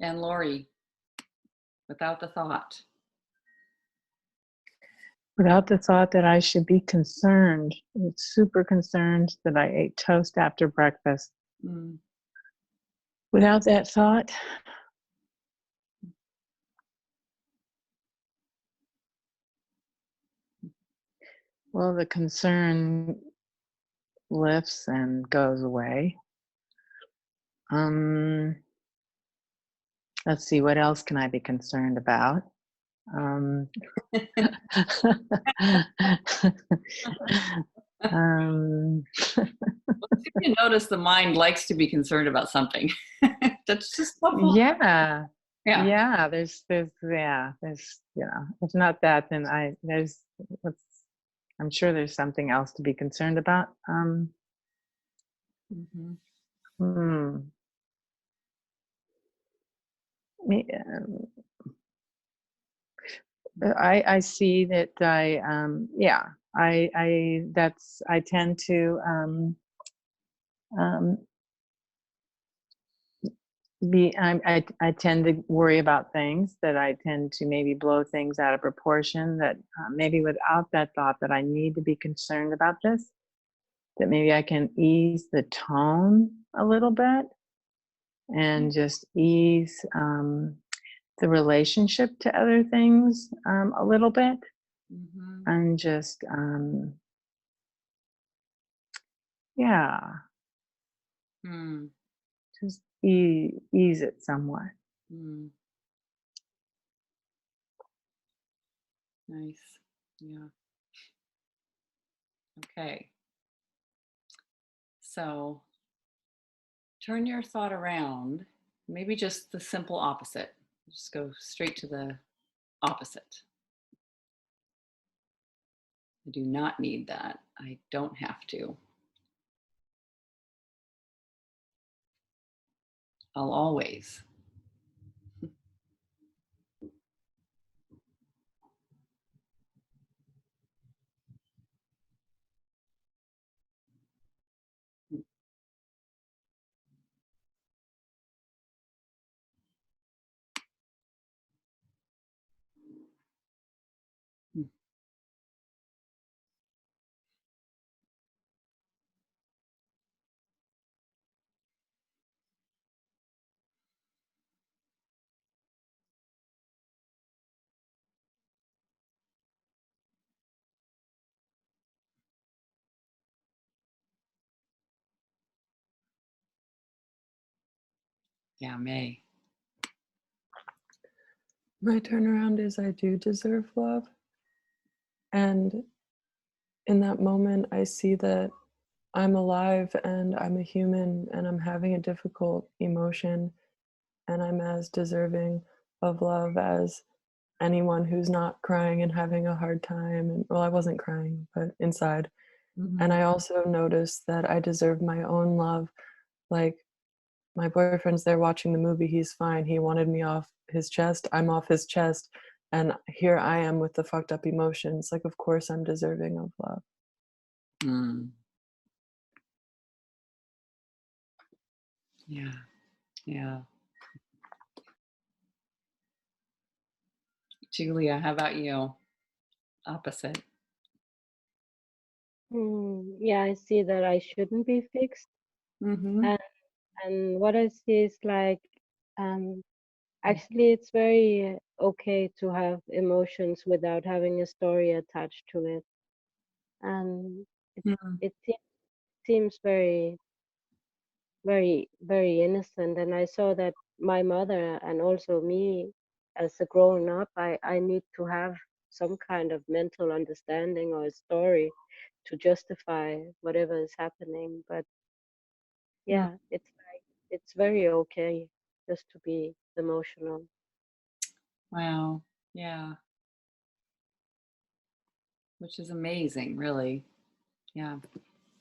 [SPEAKER 1] And Lori, without the thought.
[SPEAKER 8] Without the thought that I should be concerned, super concerned that I ate toast after breakfast.
[SPEAKER 1] Mm.
[SPEAKER 8] Without that thought, well, the concern lifts and goes away. Let's see, what else can I be concerned about?
[SPEAKER 1] You notice the mind likes to be concerned about something. That's just helpful.
[SPEAKER 8] Yeah.
[SPEAKER 1] Yeah.
[SPEAKER 8] Yeah, there's, you know, if not that, then I'm sure there's something else to be concerned about.
[SPEAKER 1] Mm-hmm.
[SPEAKER 8] I see that I tend to I tend to worry about things, that I tend to maybe blow things out of proportion, that maybe without that thought that I need to be concerned about this, that maybe I can ease the tone a little bit and just ease the relationship to other things a little bit,
[SPEAKER 1] Mm-hmm.
[SPEAKER 8] and just yeah,
[SPEAKER 1] Mm.
[SPEAKER 8] just ease it somewhat.
[SPEAKER 1] Mm. Nice. Yeah. Okay. So turn your thought around, maybe just the simple opposite. Just go straight to the opposite. I do not need that. I don't have to. I'll always. Yeah, May.
[SPEAKER 4] My turnaround is I do deserve love. And in that moment, I see that I'm alive and I'm a human and I'm having a difficult emotion and I'm as deserving of love as anyone who's not crying and having a hard time. And well, I wasn't crying, but inside.
[SPEAKER 1] Mm-hmm.
[SPEAKER 4] And I also noticed that I deserve my own love. Like, my boyfriend's there watching the movie, he's fine. He wanted me off his chest, I'm off his chest. And here I am with the fucked up emotions. Like, of course I'm deserving of love.
[SPEAKER 1] Mm. Yeah. Yeah. Julia, how about you? Opposite.
[SPEAKER 5] Yeah, I see that I shouldn't be fixed.
[SPEAKER 1] Mm-hmm.
[SPEAKER 5] And what I see is like, actually, it's very okay to have emotions without having a story attached to it. And it seems very, very, very innocent. And I saw that my mother and also me as a grown up, I need to have some kind of mental understanding or a story to justify whatever is happening. But yeah, it's very okay just to be emotional.
[SPEAKER 1] Wow. Yeah. Which is amazing, really. Yeah.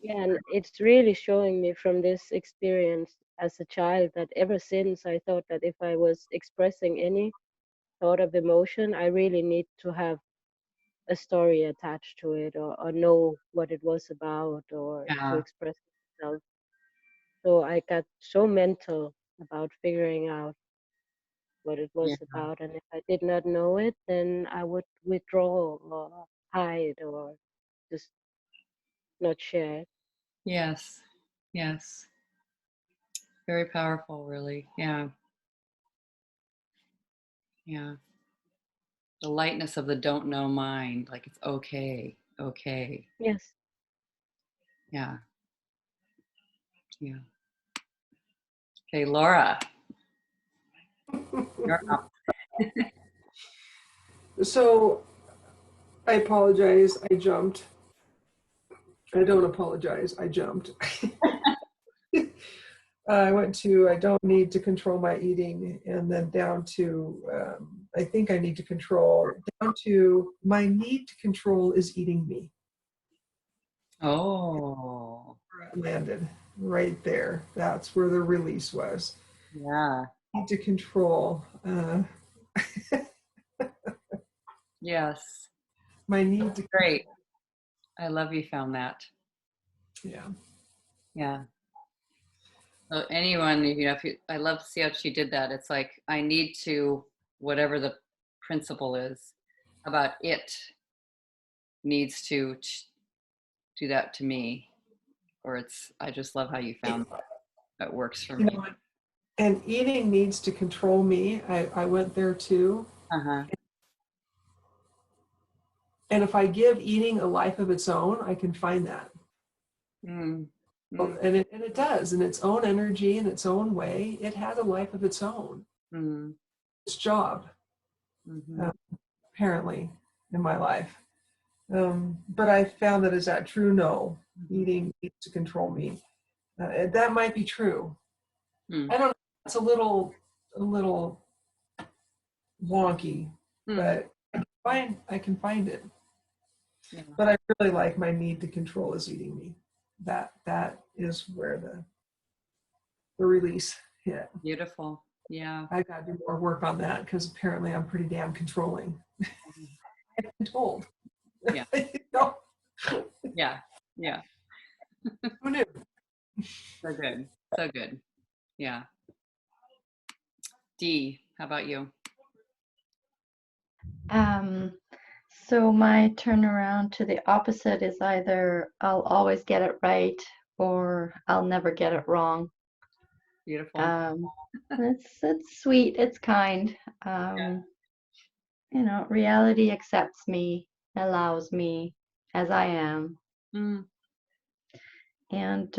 [SPEAKER 5] Yeah, and it's really showing me from this experience as a child that ever since I thought that if I was expressing any thought of emotion, I really need to have a story attached to it, or know what it was about, or to
[SPEAKER 1] Yeah.
[SPEAKER 5] express myself. So I got so mental about figuring out what it
[SPEAKER 1] Yeah.
[SPEAKER 5] was about. And if I did not know it, then I would withdraw or hide or just not share it.
[SPEAKER 1] Yes. Yes. Very powerful, really. Yeah. Yeah. The lightness of the don't know mind. Like it's okay. Okay.
[SPEAKER 5] Yes.
[SPEAKER 1] Yeah. Yeah. Okay, Laura, you're up.
[SPEAKER 2] So I apologize. I jumped. I don't apologize. I jumped. I went to I don't need to control my eating, and then down to I think I need to control, down to my need to control is eating me.
[SPEAKER 1] Oh,
[SPEAKER 2] Where it landed right there. That's where the release was.
[SPEAKER 1] yeah.
[SPEAKER 2] Need to control
[SPEAKER 1] Yes.
[SPEAKER 2] my need to.
[SPEAKER 1] Great. I love you found that.
[SPEAKER 2] Yeah.
[SPEAKER 1] Yeah. So anyone, if you, I love to see how she did that. It's like, I need to, whatever the principle is about it needs to do that to me. Or it's, I just love how you found that. That works for
[SPEAKER 2] You
[SPEAKER 1] me.
[SPEAKER 2] know, and eating needs to control me. I went there too.
[SPEAKER 1] Uh-huh.
[SPEAKER 2] And if I give eating a life of its own, I can find that.
[SPEAKER 1] Mm.
[SPEAKER 2] And it does, in its own energy, in its own way. It has a life of its own.
[SPEAKER 1] Mm.
[SPEAKER 2] Its job,
[SPEAKER 1] Mm-hmm.
[SPEAKER 2] apparently, in my life. But I found that is that true? No. Eating needs to control me. That might be true.
[SPEAKER 1] Mm.
[SPEAKER 2] I don't know. It's a little wonky, but I can find it.
[SPEAKER 1] Yeah.
[SPEAKER 2] But I really like my need to control is eating me. That is where the release hit.
[SPEAKER 1] Beautiful. Yeah.
[SPEAKER 2] I got to do more work on that because apparently I'm pretty damn controlling. I've been told.
[SPEAKER 1] Yeah.
[SPEAKER 2] You know?
[SPEAKER 1] Yeah. Yeah.
[SPEAKER 2] Who knew?
[SPEAKER 1] So good. So good. Yeah. Dee, how about you?
[SPEAKER 6] So my turnaround to the opposite is either I'll always get it right or I'll never get it wrong.
[SPEAKER 1] Beautiful.
[SPEAKER 6] It's sweet, it's kind. You know, reality accepts me, allows me as I am.
[SPEAKER 1] Mm.
[SPEAKER 6] And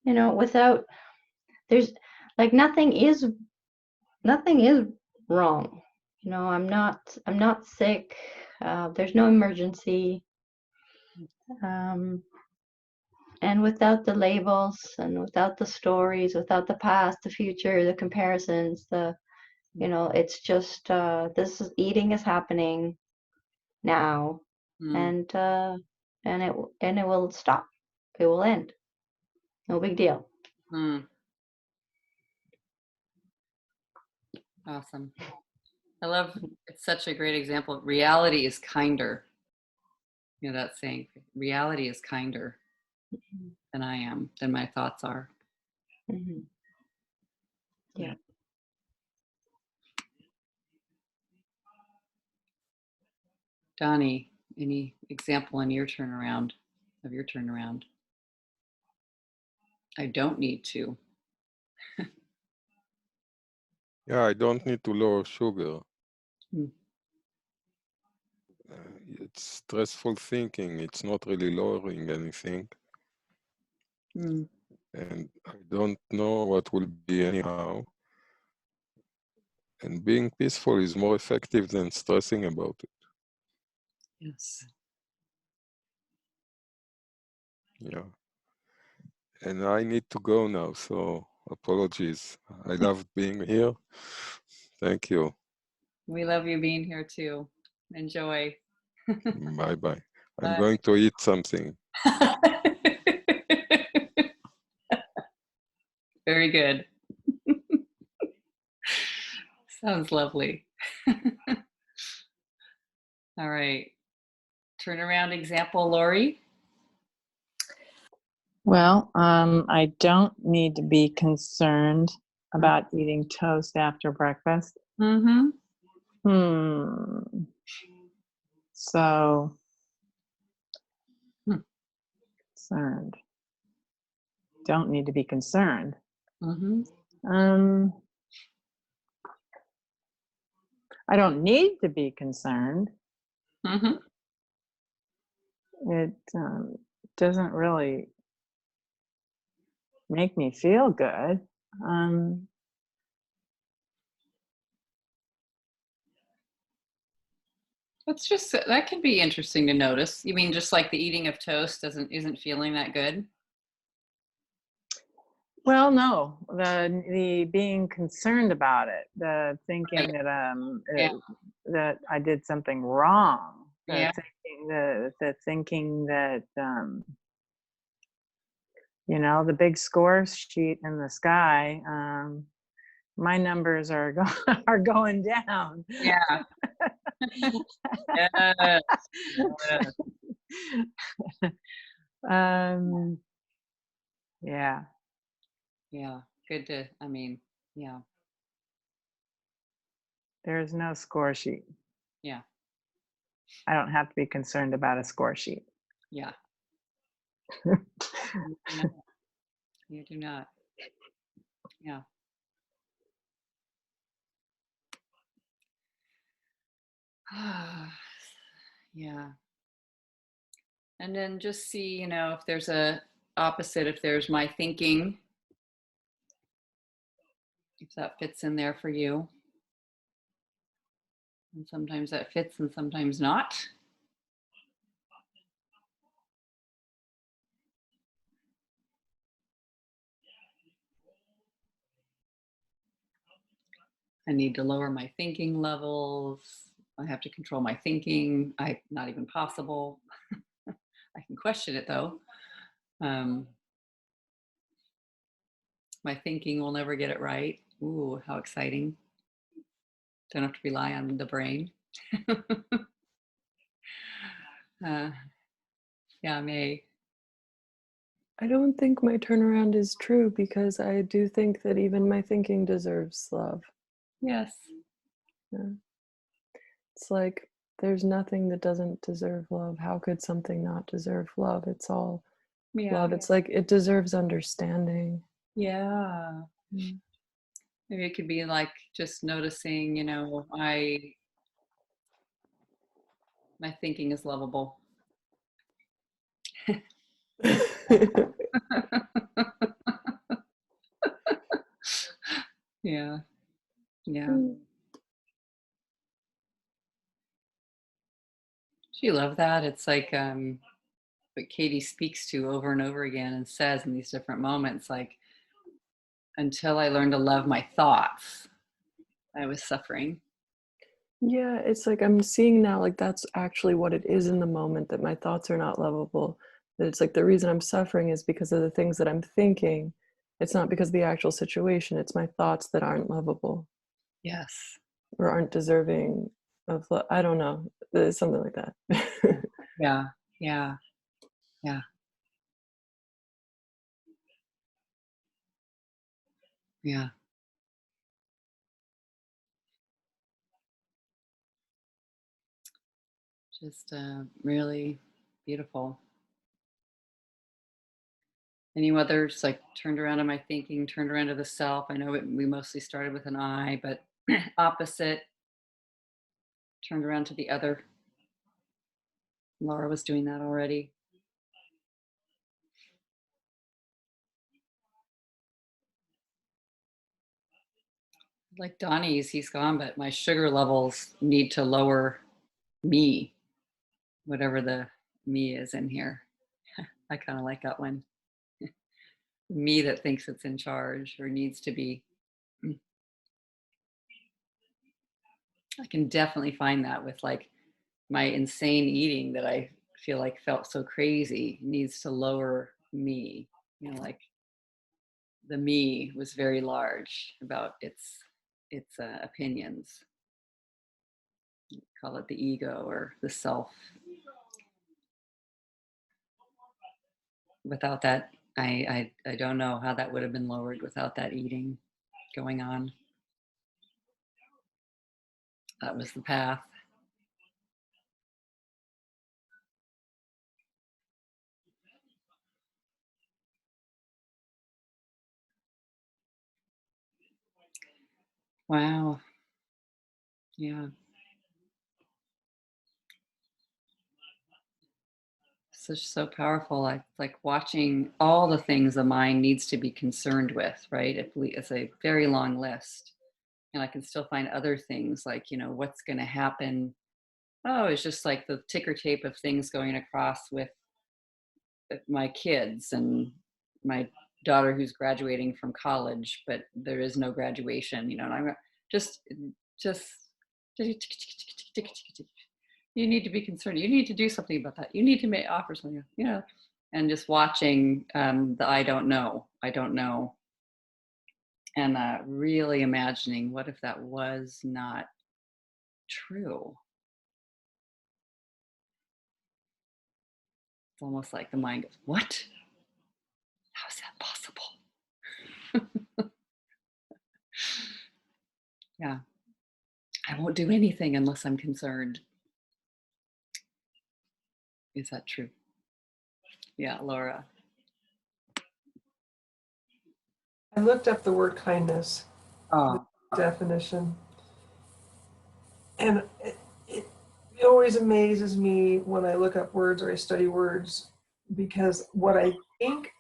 [SPEAKER 6] you know, without there's like nothing is wrong. You know, I'm not sick. There's no emergency. And without the labels and without the stories, without the past, the future, the comparisons, you know, it's just this is eating is happening now, and it will stop. It will end. No big deal.
[SPEAKER 1] Mm. Awesome. I love, it's such a great example. Reality is kinder. You know that saying, reality is kinder than I am, than my thoughts are.
[SPEAKER 6] Mm-hmm. Yeah.
[SPEAKER 1] Donnie, any example in your turnaround, of your turnaround? I don't need to.
[SPEAKER 3] Yeah, I don't need to lower sugar.
[SPEAKER 1] Hmm.
[SPEAKER 3] It's stressful thinking. It's not really lowering anything.
[SPEAKER 1] Hmm.
[SPEAKER 3] And I don't know what will be anyhow. And being peaceful is more effective than stressing about it.
[SPEAKER 1] Yes.
[SPEAKER 3] Yeah. And I need to go now, so apologies. I loved being here. Thank you.
[SPEAKER 1] We love you being here too. Enjoy.
[SPEAKER 3] Bye-bye. I'm
[SPEAKER 1] Bye.
[SPEAKER 3] going to eat something.
[SPEAKER 1] Very good. Sounds lovely. All right. Turnaround example, Lori.
[SPEAKER 8] Well, I don't need to be concerned about eating toast after breakfast.
[SPEAKER 1] Mm-hmm.
[SPEAKER 8] So,
[SPEAKER 1] Hmm.
[SPEAKER 8] concerned. Don't need to be concerned.
[SPEAKER 1] Mm-hmm.
[SPEAKER 8] I don't need to be concerned.
[SPEAKER 1] Mm-hmm.
[SPEAKER 8] It doesn't really make me feel good.
[SPEAKER 1] That's just that can be interesting to notice. You mean just like the eating of toast isn't feeling that good?
[SPEAKER 8] Well, no, the being concerned about it, the thinking that
[SPEAKER 1] Yeah.
[SPEAKER 8] that I did something wrong,
[SPEAKER 1] Yeah.
[SPEAKER 8] the thinking that you know, the big score sheet in the sky, my numbers are are going down.
[SPEAKER 1] Yeah. Yes. Yes.
[SPEAKER 8] Yeah.
[SPEAKER 1] Yeah. Good to, I mean, yeah.
[SPEAKER 8] There's no score sheet.
[SPEAKER 1] Yeah.
[SPEAKER 8] I don't have to be concerned about a score sheet.
[SPEAKER 1] Yeah. You do not. Yeah. Yeah. And then just see, you know, if there's a opposite, if there's my thinking, if that fits in there for you. And sometimes that fits and sometimes not. I need to lower my thinking levels. I have to control my thinking. Not even possible. I can question it though. My thinking will never get it right. Ooh, how exciting. Don't have to rely on the brain. Yeah, May.
[SPEAKER 4] I don't think my turnaround is true because I do think that even my thinking deserves love.
[SPEAKER 1] Yes.
[SPEAKER 4] Yeah. It's like there's nothing that doesn't deserve love. How could something not deserve love? It's all
[SPEAKER 1] Yeah.
[SPEAKER 4] love. It's like it deserves understanding.
[SPEAKER 1] Yeah.
[SPEAKER 4] Mm.
[SPEAKER 1] Maybe it could be like just noticing, you know, my thinking is lovable. Yeah. Yeah.
[SPEAKER 4] Mm.
[SPEAKER 1] Do you love that? It's like what Katie speaks to over and over again and says in these different moments, like, until I learned to love my thoughts, I was suffering.
[SPEAKER 4] Yeah, it's like I'm seeing now, like that's actually what it is in the moment, that my thoughts are not lovable. That it's like the reason I'm suffering is because of the things that I'm thinking. It's not because of the actual situation. It's my thoughts that aren't lovable
[SPEAKER 1] Yes.
[SPEAKER 4] or aren't deserving of love. I don't know. It's something like that.
[SPEAKER 1] Yeah. Yeah. Yeah. Yeah. Just really beautiful. Any others, like turned around to my thinking, turned around to the self? I know we mostly started with an I, but opposite, turned around to the other. Laura was doing that already. Like Donnie's, he's gone, but my sugar levels need to lower me, whatever the me is in here. I kind of like that one. Me that thinks it's in charge or needs to be. I can definitely find that with like my insane eating that I feel like felt so crazy needs to lower me. You know, like the me was very large about its opinions. Call it the ego or the self. Without that, I don't know how that would have been lowered without that eating going on. That was the path. Wow. Yeah. So powerful. Like watching all the things the mind needs to be concerned with, right? It's a very long list. And I can still find other things like, what's going to happen. Oh, it's just like the ticker tape of things going across with my kids and my daughter who's graduating from college, but there is no graduation, and I'm just you need to be concerned. You need to do something about that. You need to offer something, and just watching the I don't know, and really imagining what if that was not true. It's almost like the mind goes, what? How is that possible? Yeah. I won't do anything unless I'm concerned. Is that true? Yeah, Laura.
[SPEAKER 2] I looked up the word kindness,
[SPEAKER 1] Oh,
[SPEAKER 2] definition. And it always amazes me when I look up words or I study words, because what I think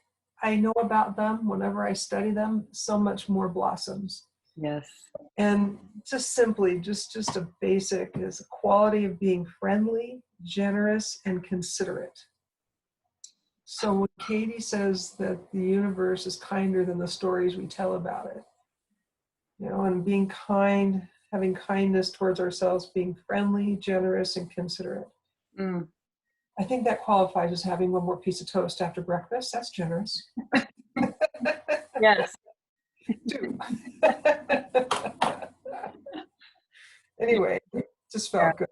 [SPEAKER 2] I know about them, whenever I study them, so much more blossoms.
[SPEAKER 1] yes.
[SPEAKER 2] And just simply, just a basic is a quality of being friendly, generous, and considerate. So when Katie says that the universe is kinder than the stories we tell about it, and being kind, having kindness towards ourselves, being friendly, generous, and considerate.
[SPEAKER 1] Mm.
[SPEAKER 2] I think that qualifies as having one more piece of toast after breakfast. That's generous.
[SPEAKER 1] Yes.
[SPEAKER 2] Two. Anyway, just felt good.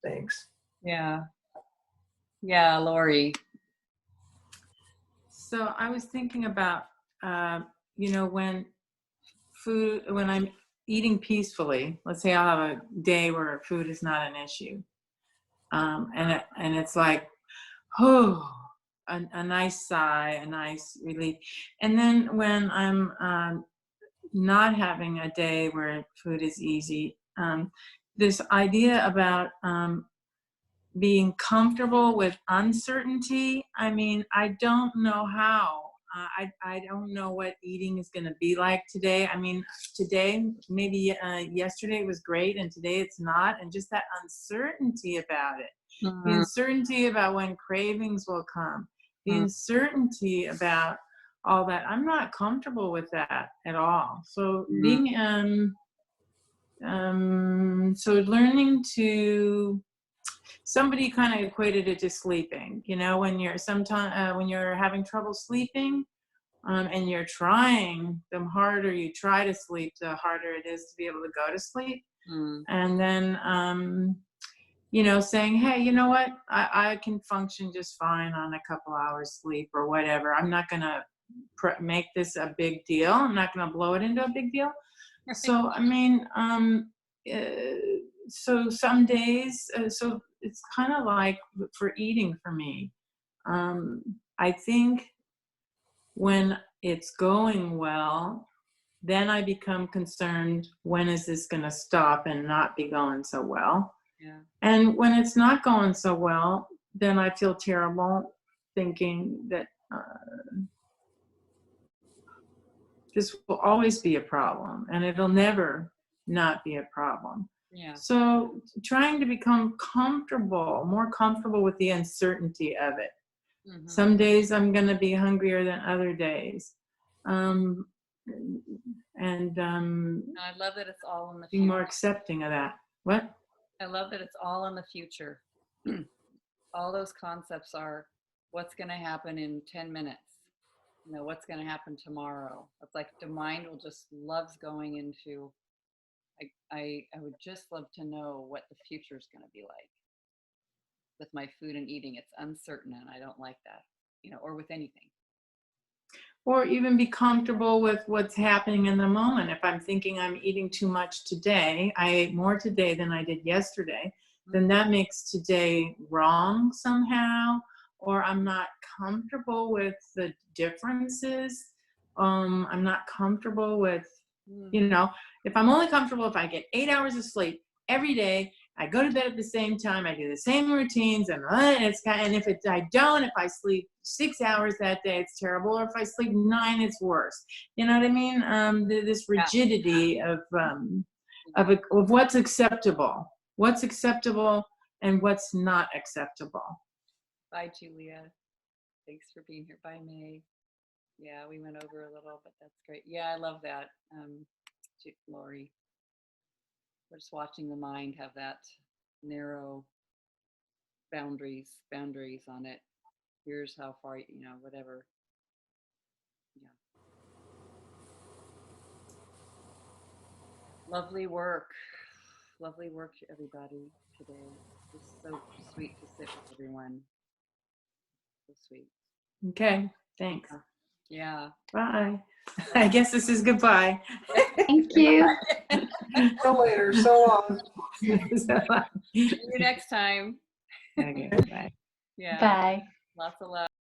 [SPEAKER 2] Thanks.
[SPEAKER 1] Yeah. Yeah, Lori.
[SPEAKER 9] So I was thinking about, when I'm eating peacefully, let's say I'll have a day where food is not an issue. And it's like, oh, a nice sigh, a nice relief. And then when I'm not having a day where food is easy, this idea about being comfortable with uncertainty. I mean, I don't know how. I don't know what eating is going to be like today. I mean, today, maybe yesterday was great and today it's not. And just that uncertainty about it.
[SPEAKER 1] Mm-hmm.
[SPEAKER 9] The uncertainty about when cravings will come. The uncertainty about all that. I'm not comfortable with that at all. So being, so learning to, somebody kind of equated it to sleeping. When you're having trouble sleeping, and you're trying, the harder you try to sleep, the harder it is to be able to go to sleep. And then, saying, hey, you know what? I can function just fine on a couple hours sleep or whatever. I'm not going to make this a big deal. I'm not going to blow it into a big deal. So, I mean, so some days, so it's kind of like for eating for me. I think when it's going well, then I become concerned, when is this going to stop and not be going so well?
[SPEAKER 1] Yeah.
[SPEAKER 9] And when it's not going so well, then I feel terrible, thinking that this will always be a problem and it'll never not be a problem.
[SPEAKER 1] Yeah.
[SPEAKER 9] So trying to become more comfortable with the uncertainty of it.
[SPEAKER 1] Mm-hmm.
[SPEAKER 9] Some days I'm going to be hungrier than other days.
[SPEAKER 1] I love that it's all in the future.
[SPEAKER 9] Being more accepting of that. What?
[SPEAKER 1] I love that it's all in the future. All those concepts are what's going to happen in 10 minutes. you know, what's going to happen tomorrow. It's like the mind will just loves going into, I would just love to know what the future is going to be like with my food and eating. It's uncertain, and I don't like that, you know, or with anything.
[SPEAKER 9] Or even be comfortable with what's happening in the moment. If I'm thinking I'm eating too much today, I ate more today than I did yesterday, then that makes today wrong somehow, or I'm not comfortable with the differences. I'm not comfortable with, you know, if I'm only comfortable if I get 8 hours of sleep every day, I go to bed at the same time, I do the same routines, and if I don't, if I sleep 6 hours that day, it's terrible, or if I sleep 9, it's worse. You know what I mean? This rigidity of what's acceptable, and what's not acceptable.
[SPEAKER 1] Bye, Julia. Thanks for being here. Bye, May. Yeah, we went over a little, but that's great. Yeah, I love that, Lori. We're just watching the mind have that narrow boundaries on it. Here's how far, you know, whatever. Yeah. Lovely work, everybody, today. Just so sweet to sit with everyone. So sweet.
[SPEAKER 9] Okay, thanks.
[SPEAKER 1] Yeah.
[SPEAKER 9] Bye. I guess this is goodbye.
[SPEAKER 6] Thank you.
[SPEAKER 2] So later, so long.
[SPEAKER 1] See you next time.
[SPEAKER 9] Okay, bye.
[SPEAKER 1] Yeah.
[SPEAKER 6] Bye.
[SPEAKER 1] Lots of love.